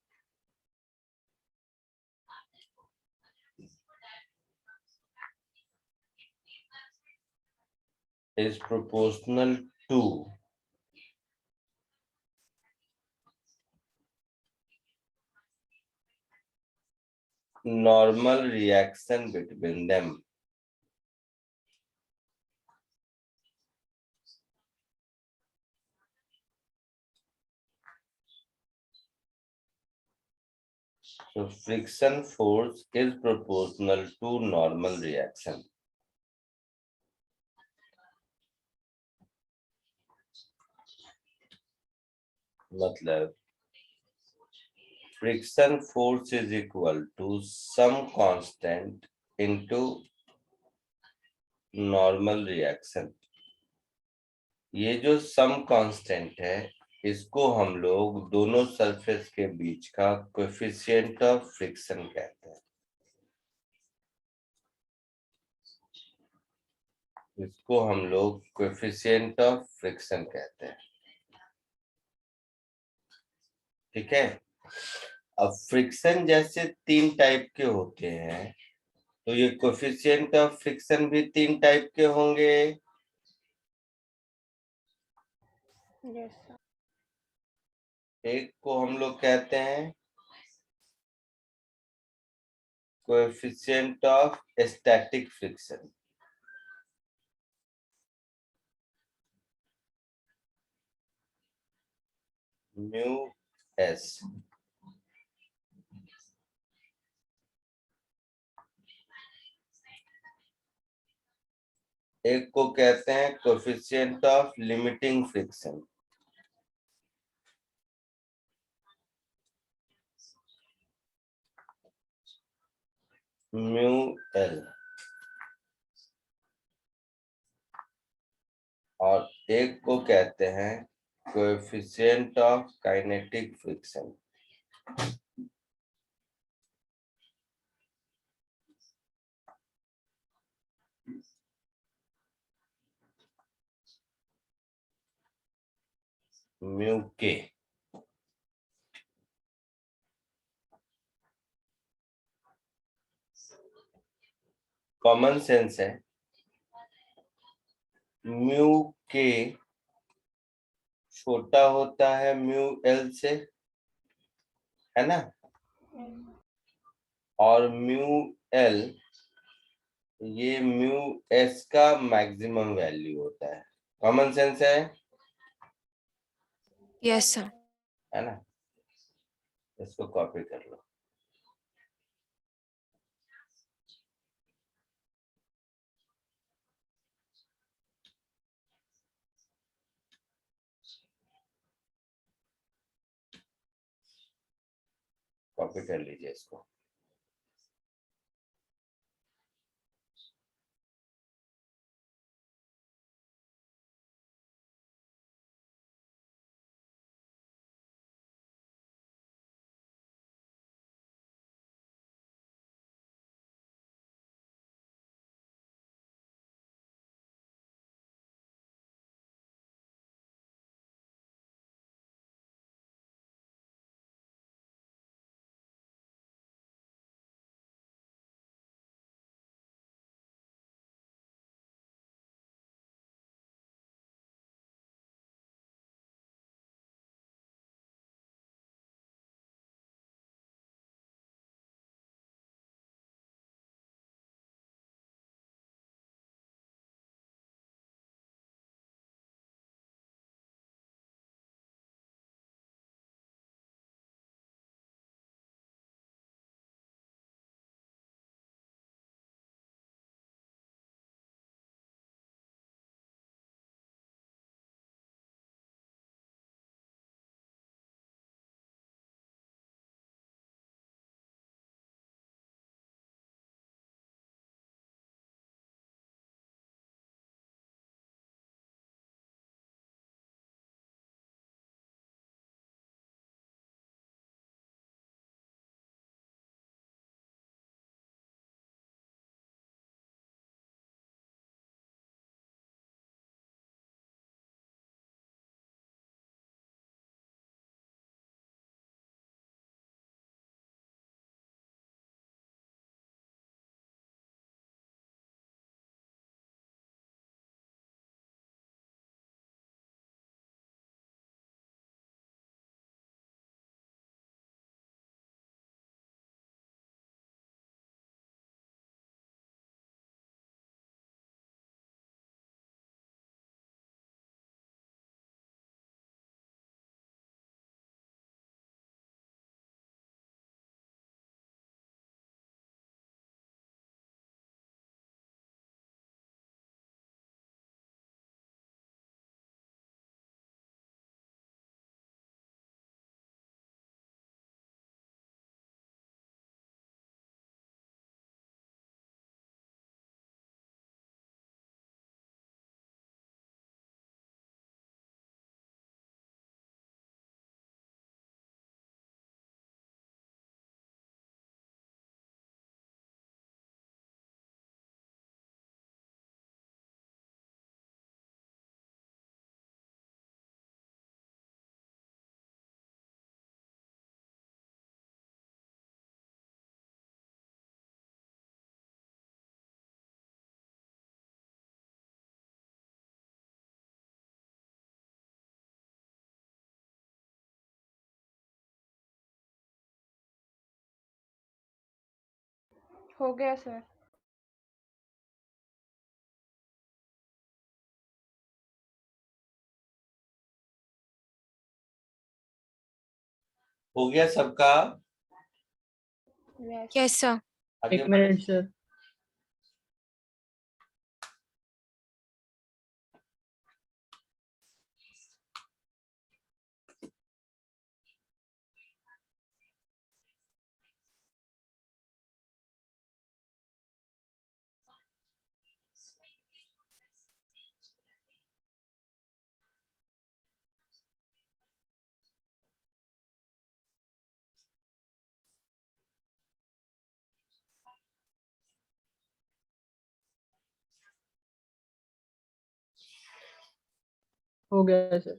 normal reaction between them. So friction force is proportional to normal reaction. मतलब friction force is equal to some constant into normal reaction. ये जो some constant है इसको हम लोग दोनों surface के बीच का कोएफिशिएंट ऑफ फ्रिक्शन कहते हैं. इसको हम लोग कोएफिशिएंट ऑफ फ्रिक्शन कहते हैं. ठीक है. अब फ्रिक्शन जैसे 3 टाइप के होते हैं तो ये कोएफिशिएंट ऑफ फ्रिक्शन भी 3 टाइप के होंगे. Yes sir. एक को हम लोग कहते हैं coefficient of static friction. Mu S. एक को कहते हैं coefficient of limiting friction. Mu L. और एक को कहते हैं coefficient of kinetic friction. Mu के। कॉमन सेंस है, म्यू के छोटा होता है म्यू एल से, है ना? और म्यू एल ये म्यू एस का मैक्सिमम वैल्यू होता है। कॉमन सेंस है Yes, sir. है ना? इसको कॉपी कर लो। कॉपी कर लीजिए इसको। हो गया सर। हो गया सबका? यस। Yes, sir. आगे एक मिनट सर। हो गया सर।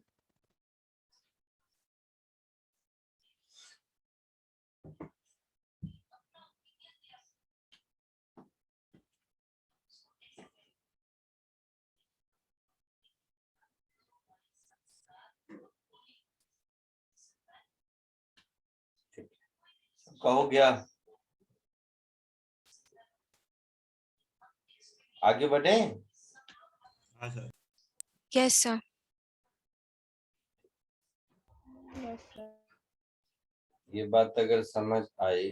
सबका हो गया? आगे बढ़े? हाँ sir. Yes, sir. Yes sir. ये बात अगर समझ आई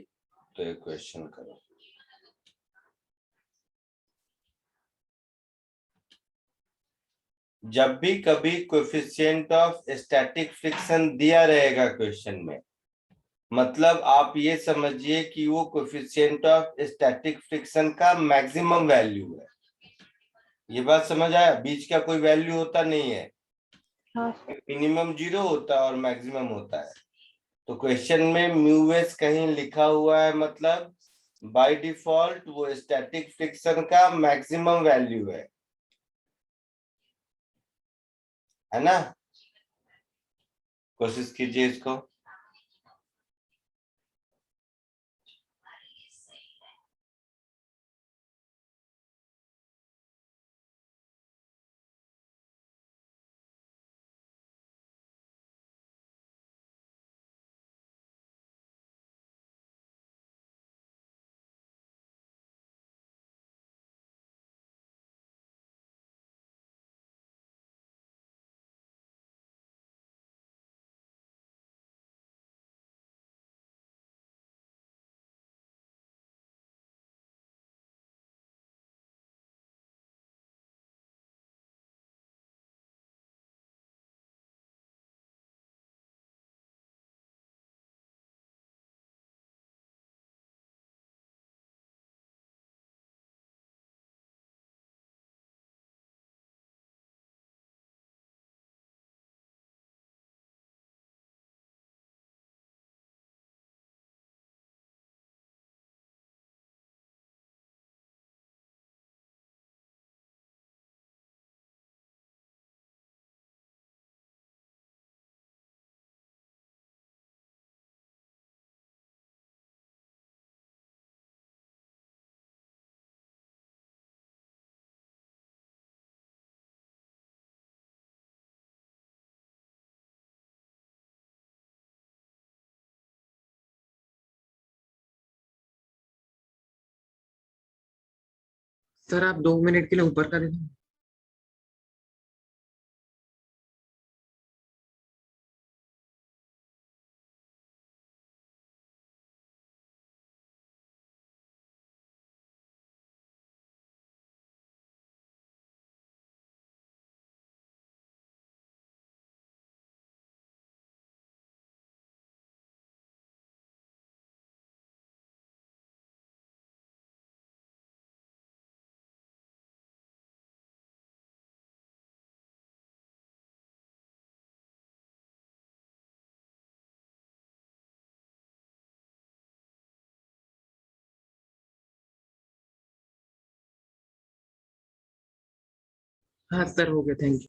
तो एक क्वेश्चन करो। जब भी कभी कोएफिशिएंट ऑफ स्टैटिक फ्रिक्शन दिया रहेगा क्वेश्चन में, मतलब आप ये समझिए कि वो कोएफिशिएंट ऑफ स्टैटिक फ्रिक्शन का मैक्सिमम वैल्यू है। ये बात समझ आया? बीच का कोई वैल्यू होता नहीं है, हाँ सर। मिनिमम 0 होता है और मैक्सिमम होता है। तो क्वेश्चन में म्यू एस कहीं लिखा हुआ है, मतलब बाय डिफॉल्ट वो स्टैटिक फ्रिक्शन का मैक्सिमम वैल्यू है ना? कोशिश कीजिए इसको। सर आप 2 मिनट के लिए ऊपर का दे दो। हाँ सर हो गया, थैंक यू।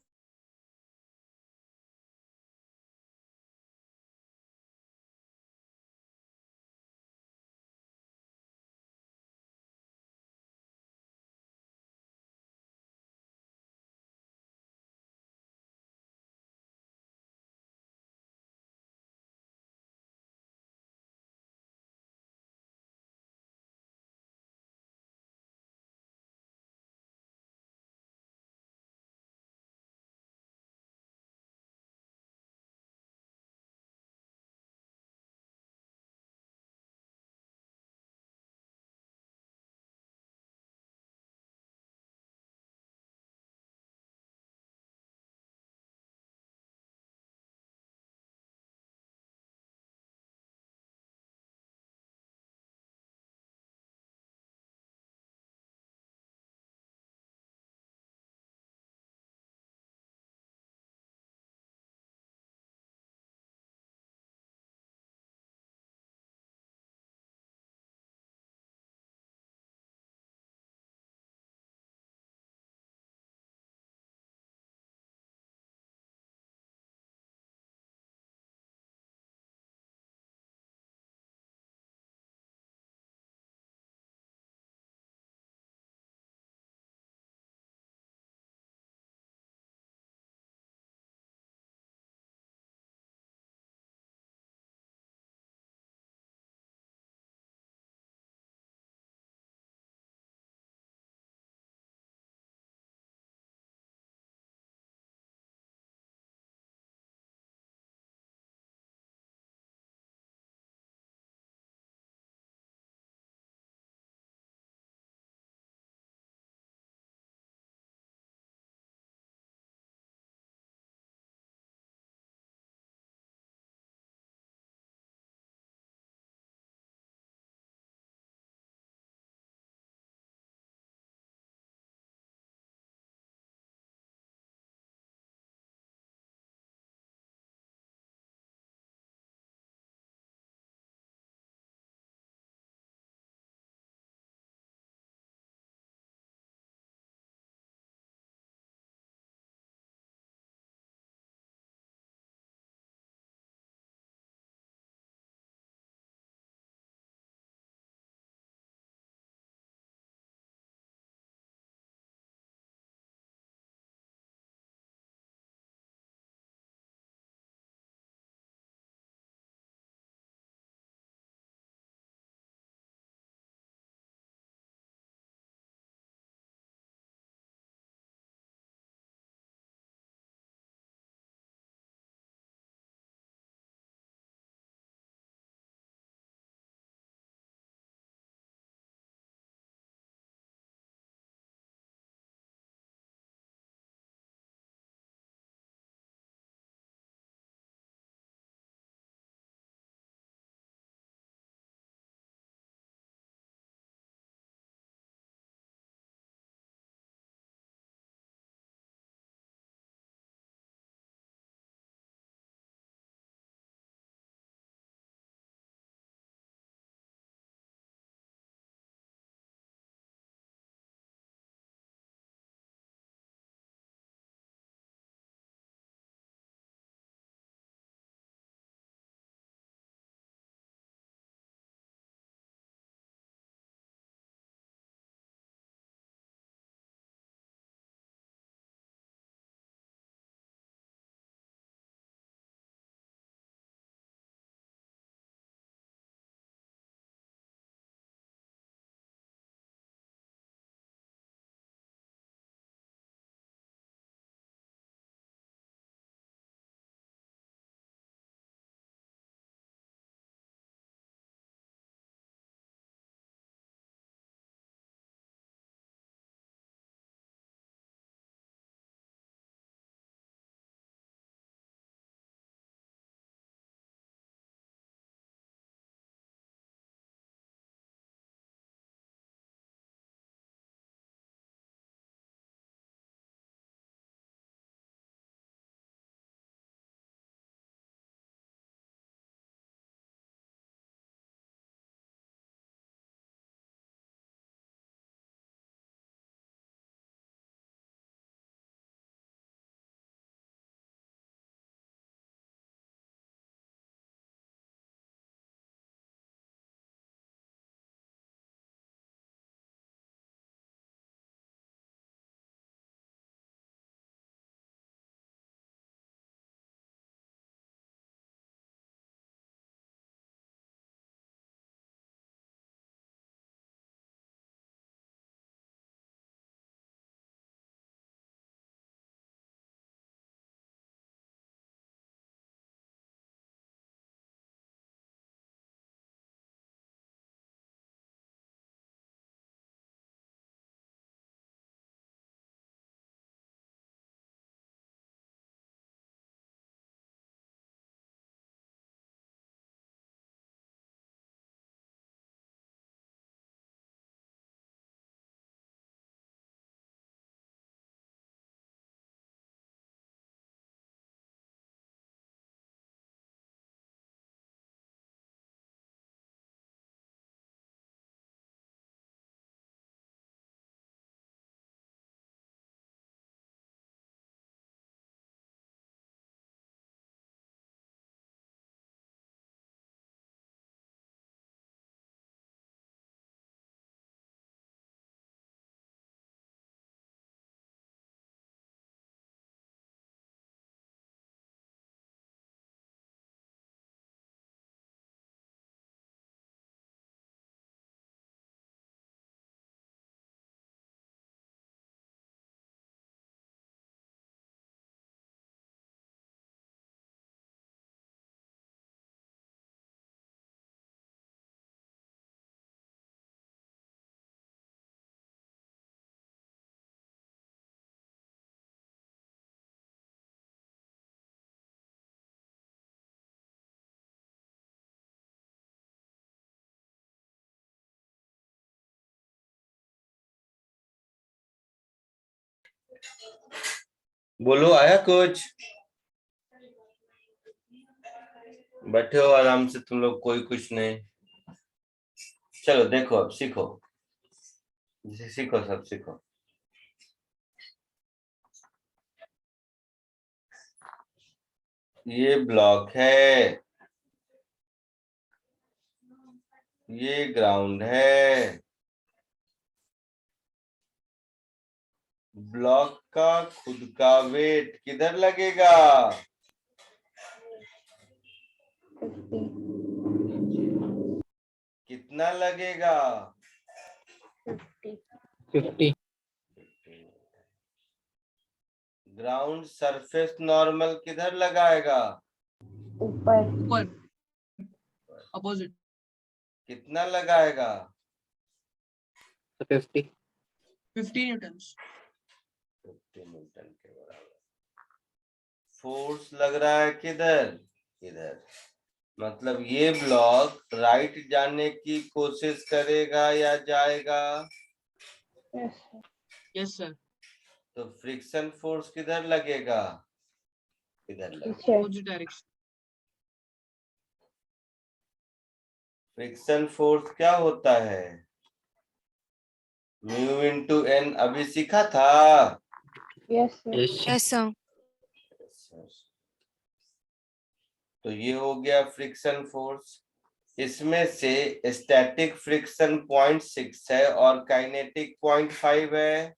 बोलो, आया कुछ? बैठे हो आराम से तुम लोग, कोई कुछ नहीं। चलो देखो, अब सीखो, सीखो, सब सीखो। ये ब्लॉक है, ये ग्राउंड है। ब्लॉक का खुद का वेट किधर लगेगा? 50. कितना लगेगा? 50. 50. ग्राउंड सरफेस नॉर्मल किधर लगाएगा? ऊपर. ऊपर अपोजिट कितना लगाएगा? 50. 50 न्यूटन्स 50 न्यूटन के बराबर। फोर्स लग रहा है किधर? इधर। मतलब ये ब्लॉक राइट जाने की कोशिश करेगा या जाएगा? Yes. यस सर तो फ्रिक्शन फोर्स किधर लगेगा? इधर लगेगा। पीछे. अपोजिट डायरेक्शन फ्रिक्शन फोर्स क्या होता है? म्यू इंटू एन, अभी सीखा था। Yes, sir. Yes, sir. तो ये हो गया फ्रिक्शन फोर्स। इसमें से स्टैटिक फ्रिक्शन 0.6 है और काइनेटिक 0.5 है।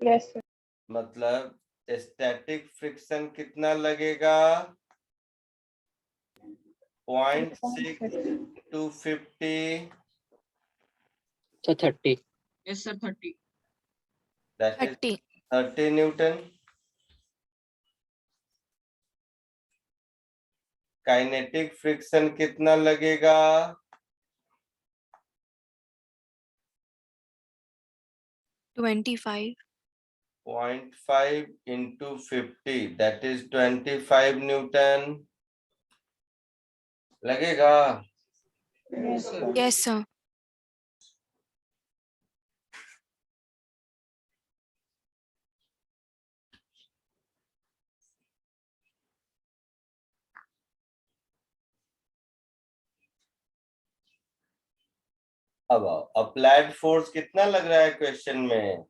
Yes, sir. मतलब स्टैटिक फ्रिक्शन कितना लगेगा? 0.6 to 50, So 30. Yes sir 30 that is 30. 30 Newton. Kinetic friction कितना लगेगा? 25. 0.5 into 50, that is 25 न्यूटन लगेगा। Yes, sir. Yes, sir. अब अप्लाइड फोर्स कितना लग रहा है क्वेश्चन में?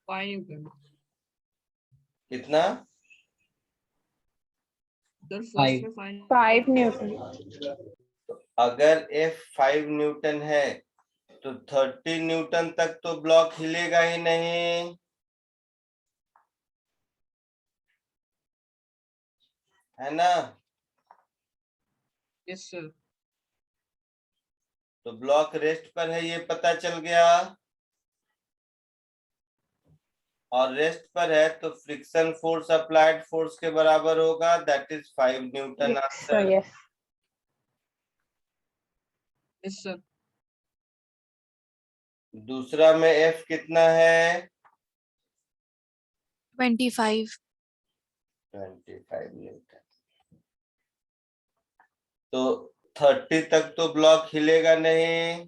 5 न्यूटन कितना? Sir first Five. में 5 5 Newton. अगर F 5 न्यूटन है तो 30 न्यूटन तक तो ब्लॉक हिलेगा ही नहीं, है ना? यस सर तो ब्लॉक रेस्ट पर है, ये पता चल गया। और रेस्ट पर है तो फ्रिक्शन फोर्स अप्लाइड फोर्स के बराबर होगा, that is 5 Newton Yes, sir. Answer. Yes. Yes sir दूसरा में F कितना है? 25. 25 न्यूटन। तो 30 तक तो ब्लॉक हिलेगा नहीं,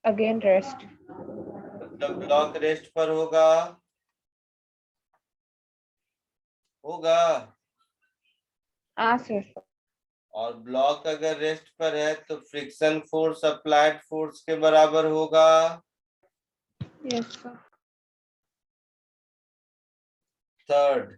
Again rest. मतलब ब्लॉक रेस्ट पर होगा। Ah, sir. और ब्लॉक अगर रेस्ट पर है तो फ्रिक्शन फोर्स अप्लाइड फोर्स के बराबर होगा। Yes, sir. Third,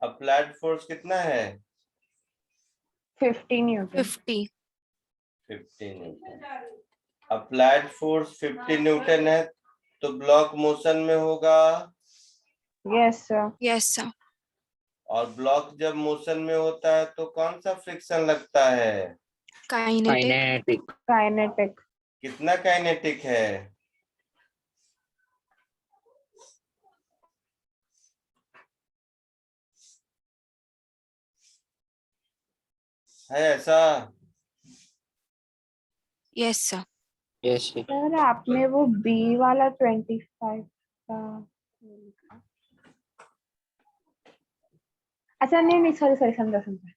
applied force कितना है? 50 Newton. 50. 50 Newton. Applied force 50 Newton है तो ब्लॉक मोशन में होगा। Yes, sir. Yes, sir. और ब्लॉक जब मोशन में होता है तो कौन सा फ्रिक्शन लगता है? Kinetic. Kinetic. Kinetic. कितना काइनेटिक है? है ऐसा? Yes, sir. Yes, sir. Sir आपने वो B वाला 25 का अच्छा नहीं नहीं सॉरी सॉरी समझा समझा।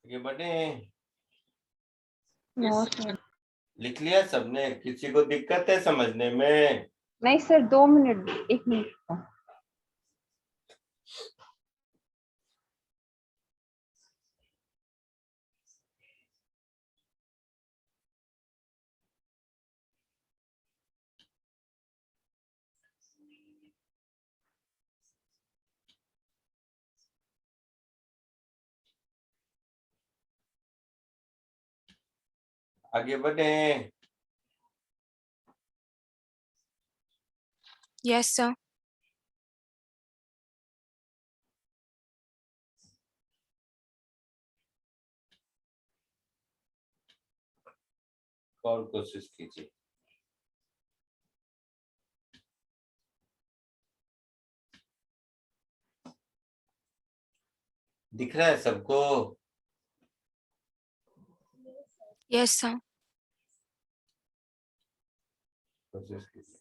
ये बने नो सर लिख लिया सबने? किसी को दिक्कत है समझने में? नहीं सर 2 मिनट 1 मिनट। आगे बढ़े। Yes, sir. और कोशिश कीजिए। दिख रहा है सबको? Yes, sir. कोशिश कीजिए।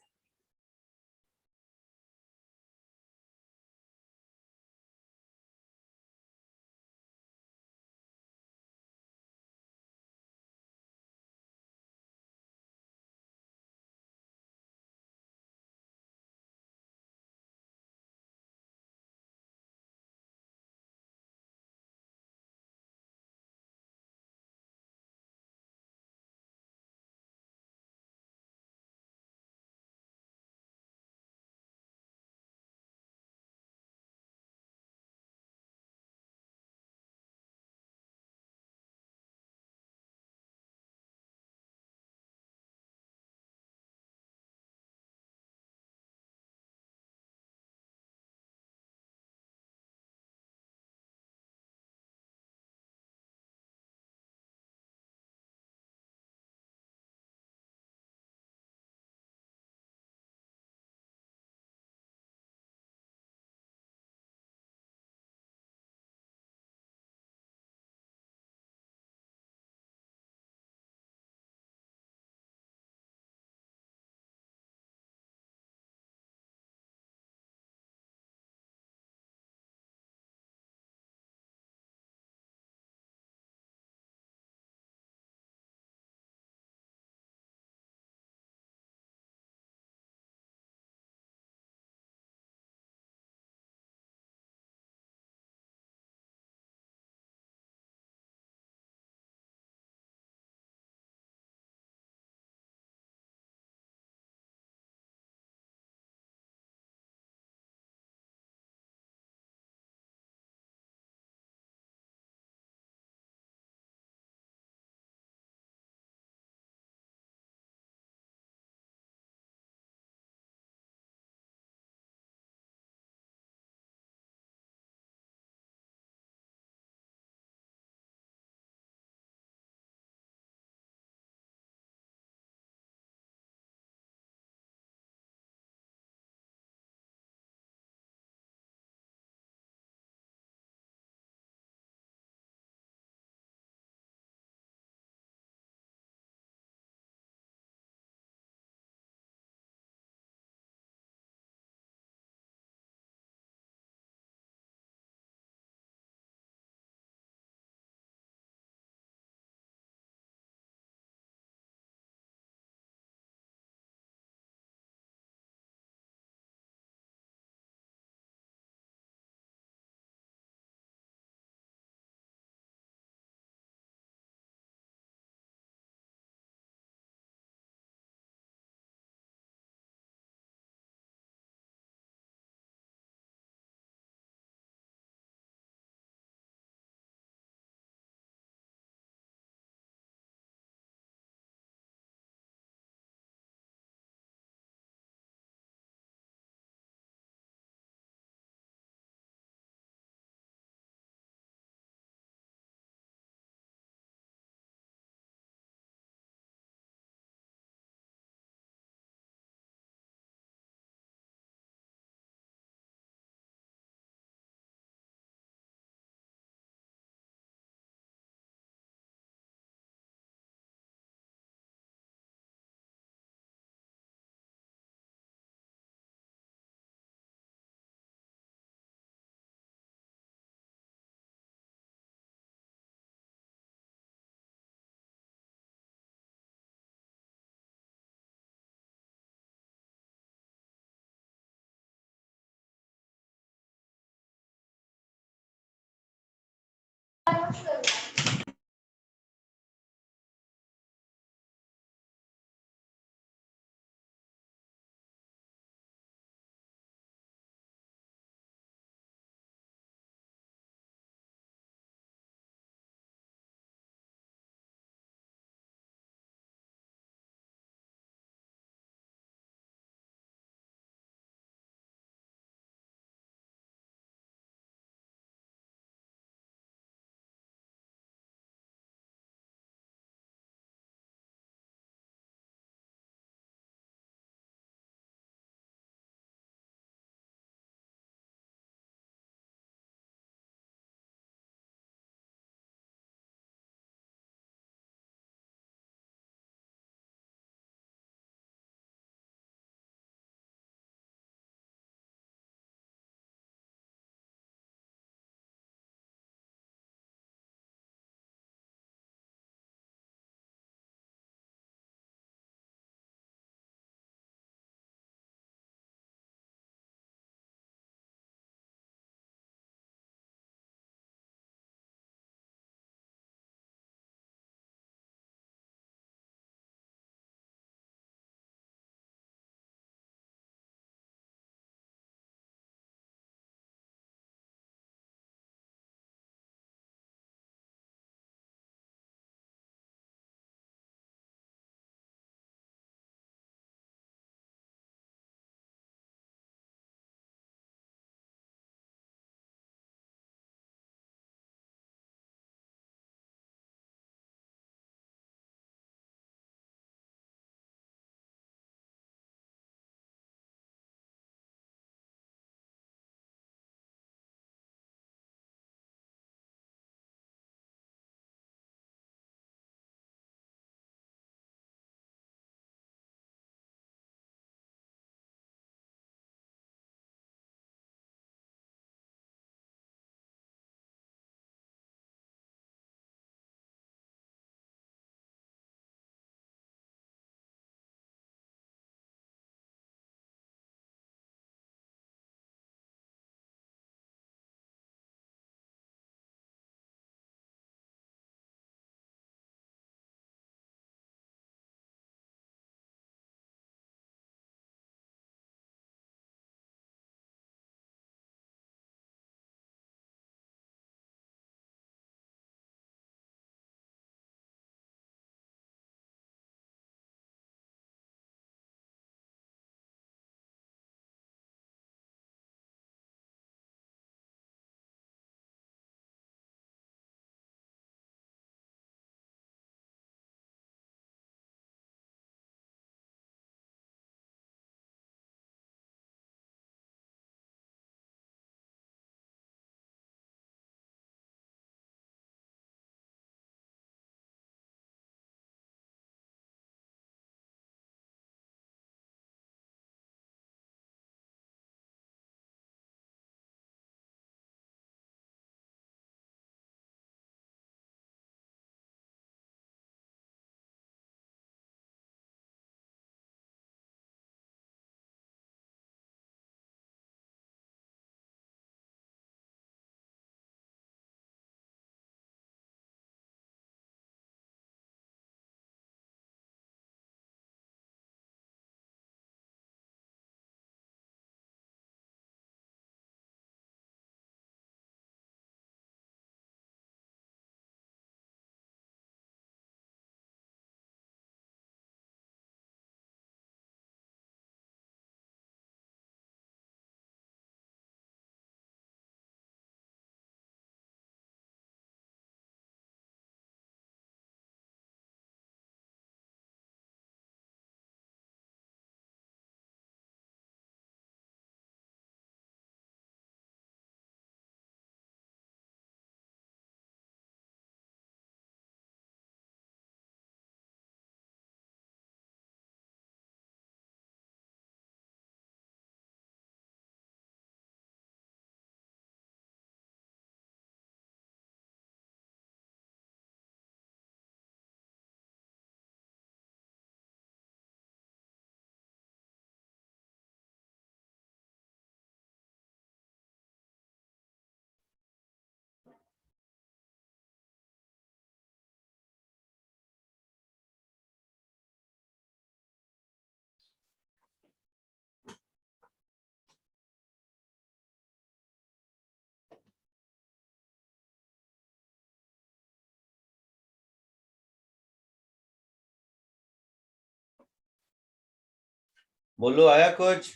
बोलो, आया कुछ?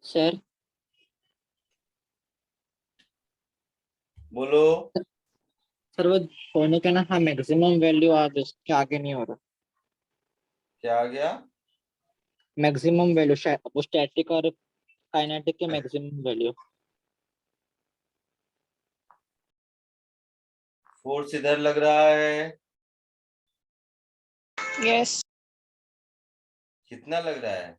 सर बोलो। सर वो होने का ना, हाँ मैक्सिमम वैल्यू आप इसके आगे नहीं हो रहा। क्या आ गया? मैक्सिमम वैल्यू वो स्टैटिक और काइनेटिक के मैक्सिमम वैल्यू। फोर्स इधर लग रहा है, Yes. कितना लग रहा है?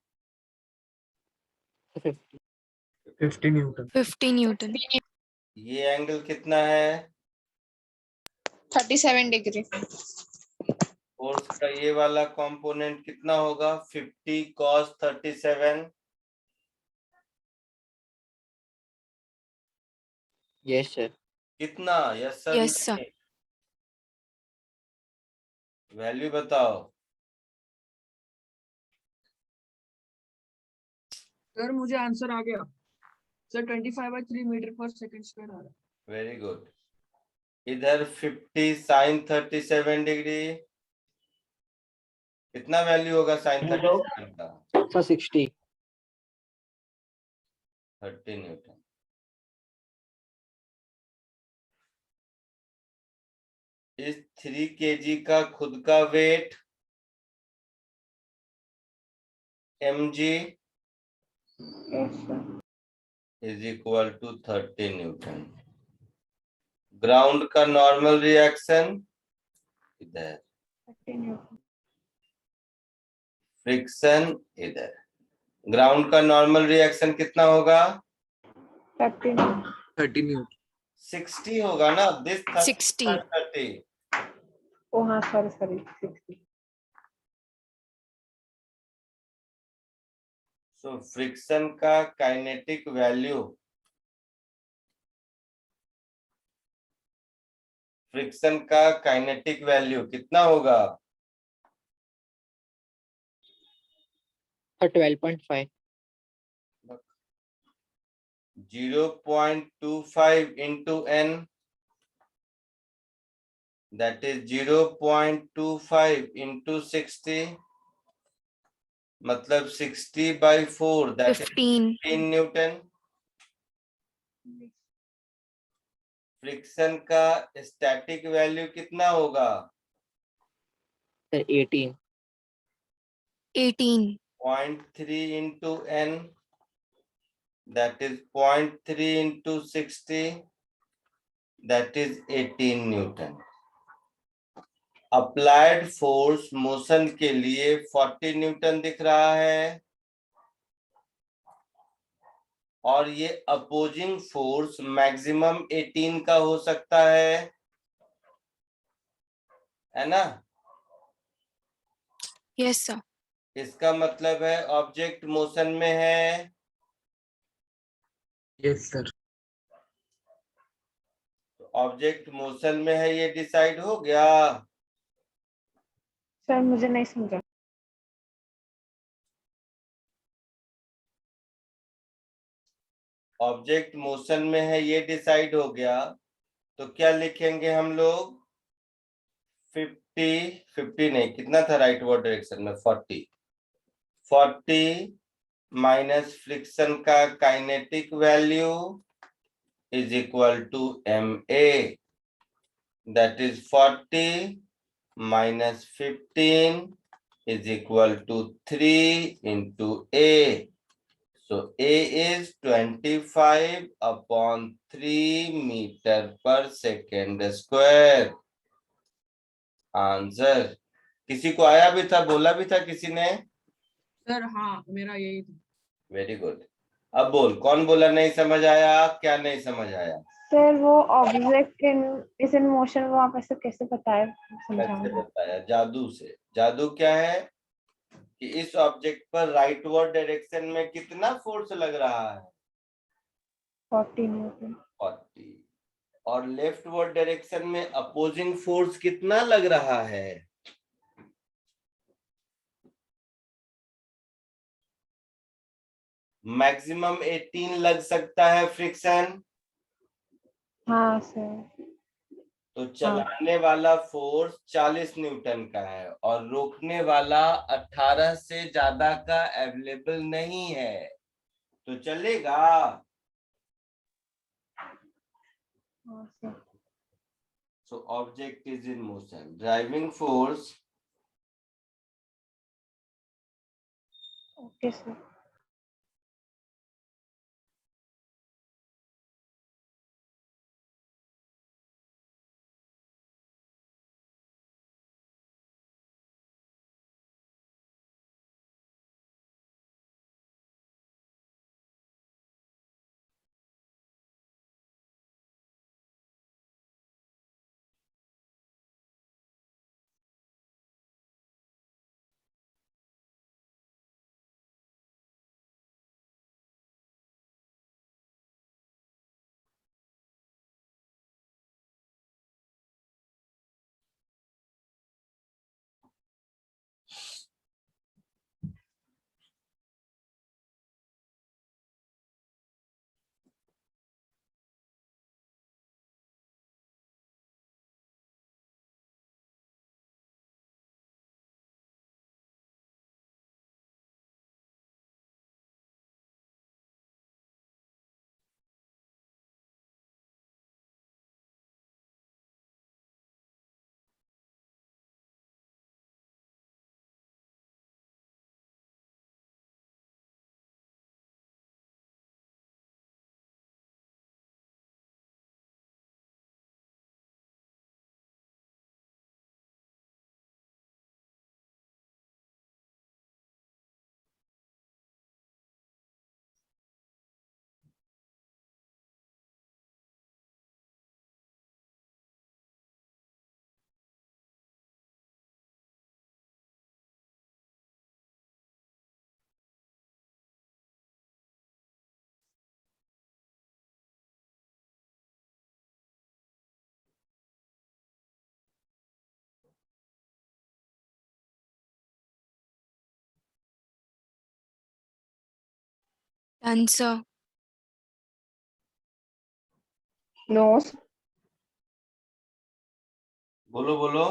50 न्यूटन। 50 Newton. ये एंगल कितना है? 37 degree. फोर्स का ये वाला कंपोनेंट कितना होगा? 50 cos 37। Yes sir. कितना? Yes sir Yes, sir. नहीं, वैल्यू बताओ। सर मुझे आंसर आ गया sir 25/3 metre per second square आ रहा है। Very good. इधर 50 sin 37 डिग्री, कितना वैल्यू होगा sin 37 का? सर 60। 30 न्यूटन। इस 3 kg का खुद का weight mg is equal to 30 newton. Ground का नॉर्मल रिएक्शन इधर, फ्रिक्शन इधर। ग्राउंड का नॉर्मल रिएक्शन कितना होगा? 30 न्यूटन। 60 होगा ना, दिस 60. 30। ओ हाँ सॉरी सॉरी 60। सो फ्रिक्शन का काइनेटिक वैल्यू, फ्रिक्शन का काइनेटिक वैल्यू कितना होगा? 12.5। 0.25 into n, that is 0.25 into 60, मतलब 60/4, that is 15. 15 न्यूटन। फ्रिक्शन का स्टैटिक वैल्यू कितना होगा? Sir 18। 18. 0.3 into n, that is 0.3 into 60, that is 18 Newton. Applied force motion के लिए 40 न्यूटन दिख रहा है, और ये अपोजिंग फोर्स मैक्सिमम 18 का हो सकता है ना? Yes, sir. इसका मतलब है ऑब्जेक्ट मोशन में है। Yes sir. ऑब्जेक्ट मोशन में है, ये डिसाइड हो गया। सर मुझे नहीं समझा। ऑब्जेक्ट मोशन में है, ये डिसाइड हो गया। तो क्या लिखेंगे हम लोग? 50 नहीं, कितना था राइट वर्ड डायरेक्शन में? 40 माइनस फ्रिक्शन का kinetic value is equal to ma, that is 40 minus 15 is equal to 3 into a. So a is 25/3 meter per second square. Answer किसी को आया भी था, बोला भी था किसी ने? सर हाँ मेरा यही था। Very good. अब बोल, कौन बोला नहीं समझ आया? क्या नहीं समझ आया? सर वो ऑब्जेक्ट इज इन मोशन, वो आप ऐसे कैसे बताए कैसे समझाऊंगा। बताया? जादू से। जादू क्या है कि इस ऑब्जेक्ट पर राइटवर्ड डायरेक्शन में कितना फोर्स लग रहा है? 40 न्यूटन। 40। और लेफ्टवर्ड डायरेक्शन में अपोजिंग फोर्स कितना लग रहा है? मैक्सिमम 18 लग सकता है फ्रिक्शन। हाँ सर। तो चलाने वाला फोर्स 40 न्यूटन का है और रोकने वाला 18 से ज्यादा का अवेलेबल नहीं है, तो चलेगा? So object is in motion. Driving force okay sir. Done, sir. No बोलो बोलो।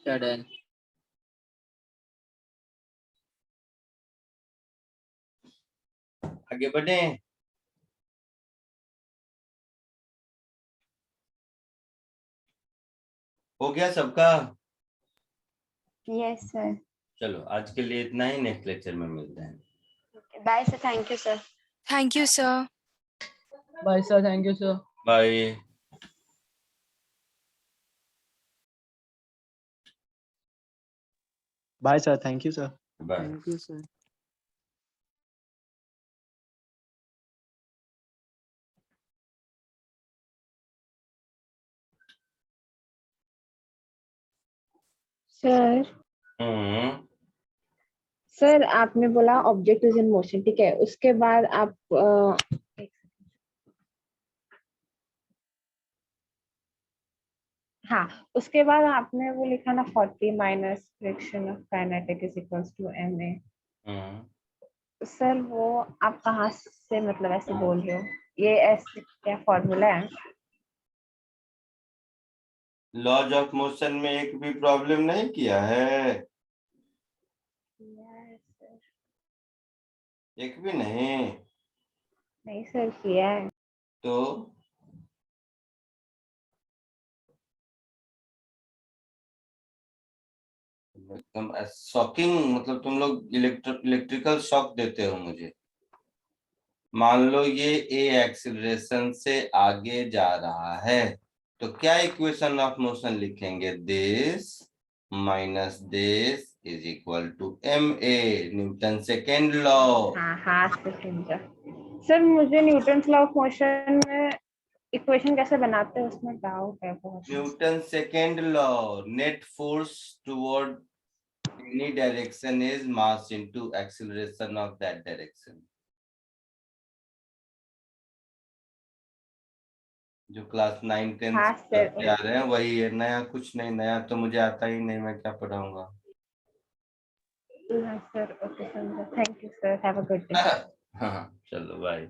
Sudden. आगे बढ़े। हो गया सबका? Yes sir. चलो आज के लिए इतना ही, नेक्स्ट लेक्चर में मिलते हैं। Bye sir, thank you sir. Thank you, sir. Bye sir, thank you sir. Bye. Bye sir, thank you sir. Bye. Thank you sir. Sir sir आपने बोला ऑब्जेक्ट इज इन मोशन, ठीक है, उसके बाद आप हाँ, उसके बाद आपने वो लिखा ना 40 minus friction of kinetic is equals to ma। Sir वो आप कहाँ से मतलब ऐसे बोल रहे हो? ये ऐसे क्या फॉर्मूला है? लॉज ऑफ मोशन में एक भी प्रॉब्लम नहीं किया है? Yes, sir। एक भी नहीं? नहीं सर किया है। तो एकदम शॉकिंग, मतलब तुम लोग इलेक्ट्रिकल शॉक देते हो मुझे। मान लो ये ए एक्सीलरेशन से आगे जा रहा है, तो क्या इक्वेशन ऑफ मोशन लिखेंगे? This minus this is equal to ma, Newton second law. हाँ सर समझा। सर मुझे न्यूटन्स लॉ ऑफ मोशन में इक्वेशन कैसे बनाते हैं उसमें डाउट है बहुत। Newton second law, net force toward any direction is mass into acceleration of that direction. जो क्लास 9 10 हाँ सर, से आ रहे हैं वही है, नया कुछ नहीं, नया तो मुझे आता ही नहीं, मैं क्या पढ़ाऊंगा। हाँ सर, ओके समझा, thank you sir, have a good day. हाँ चलो बाय।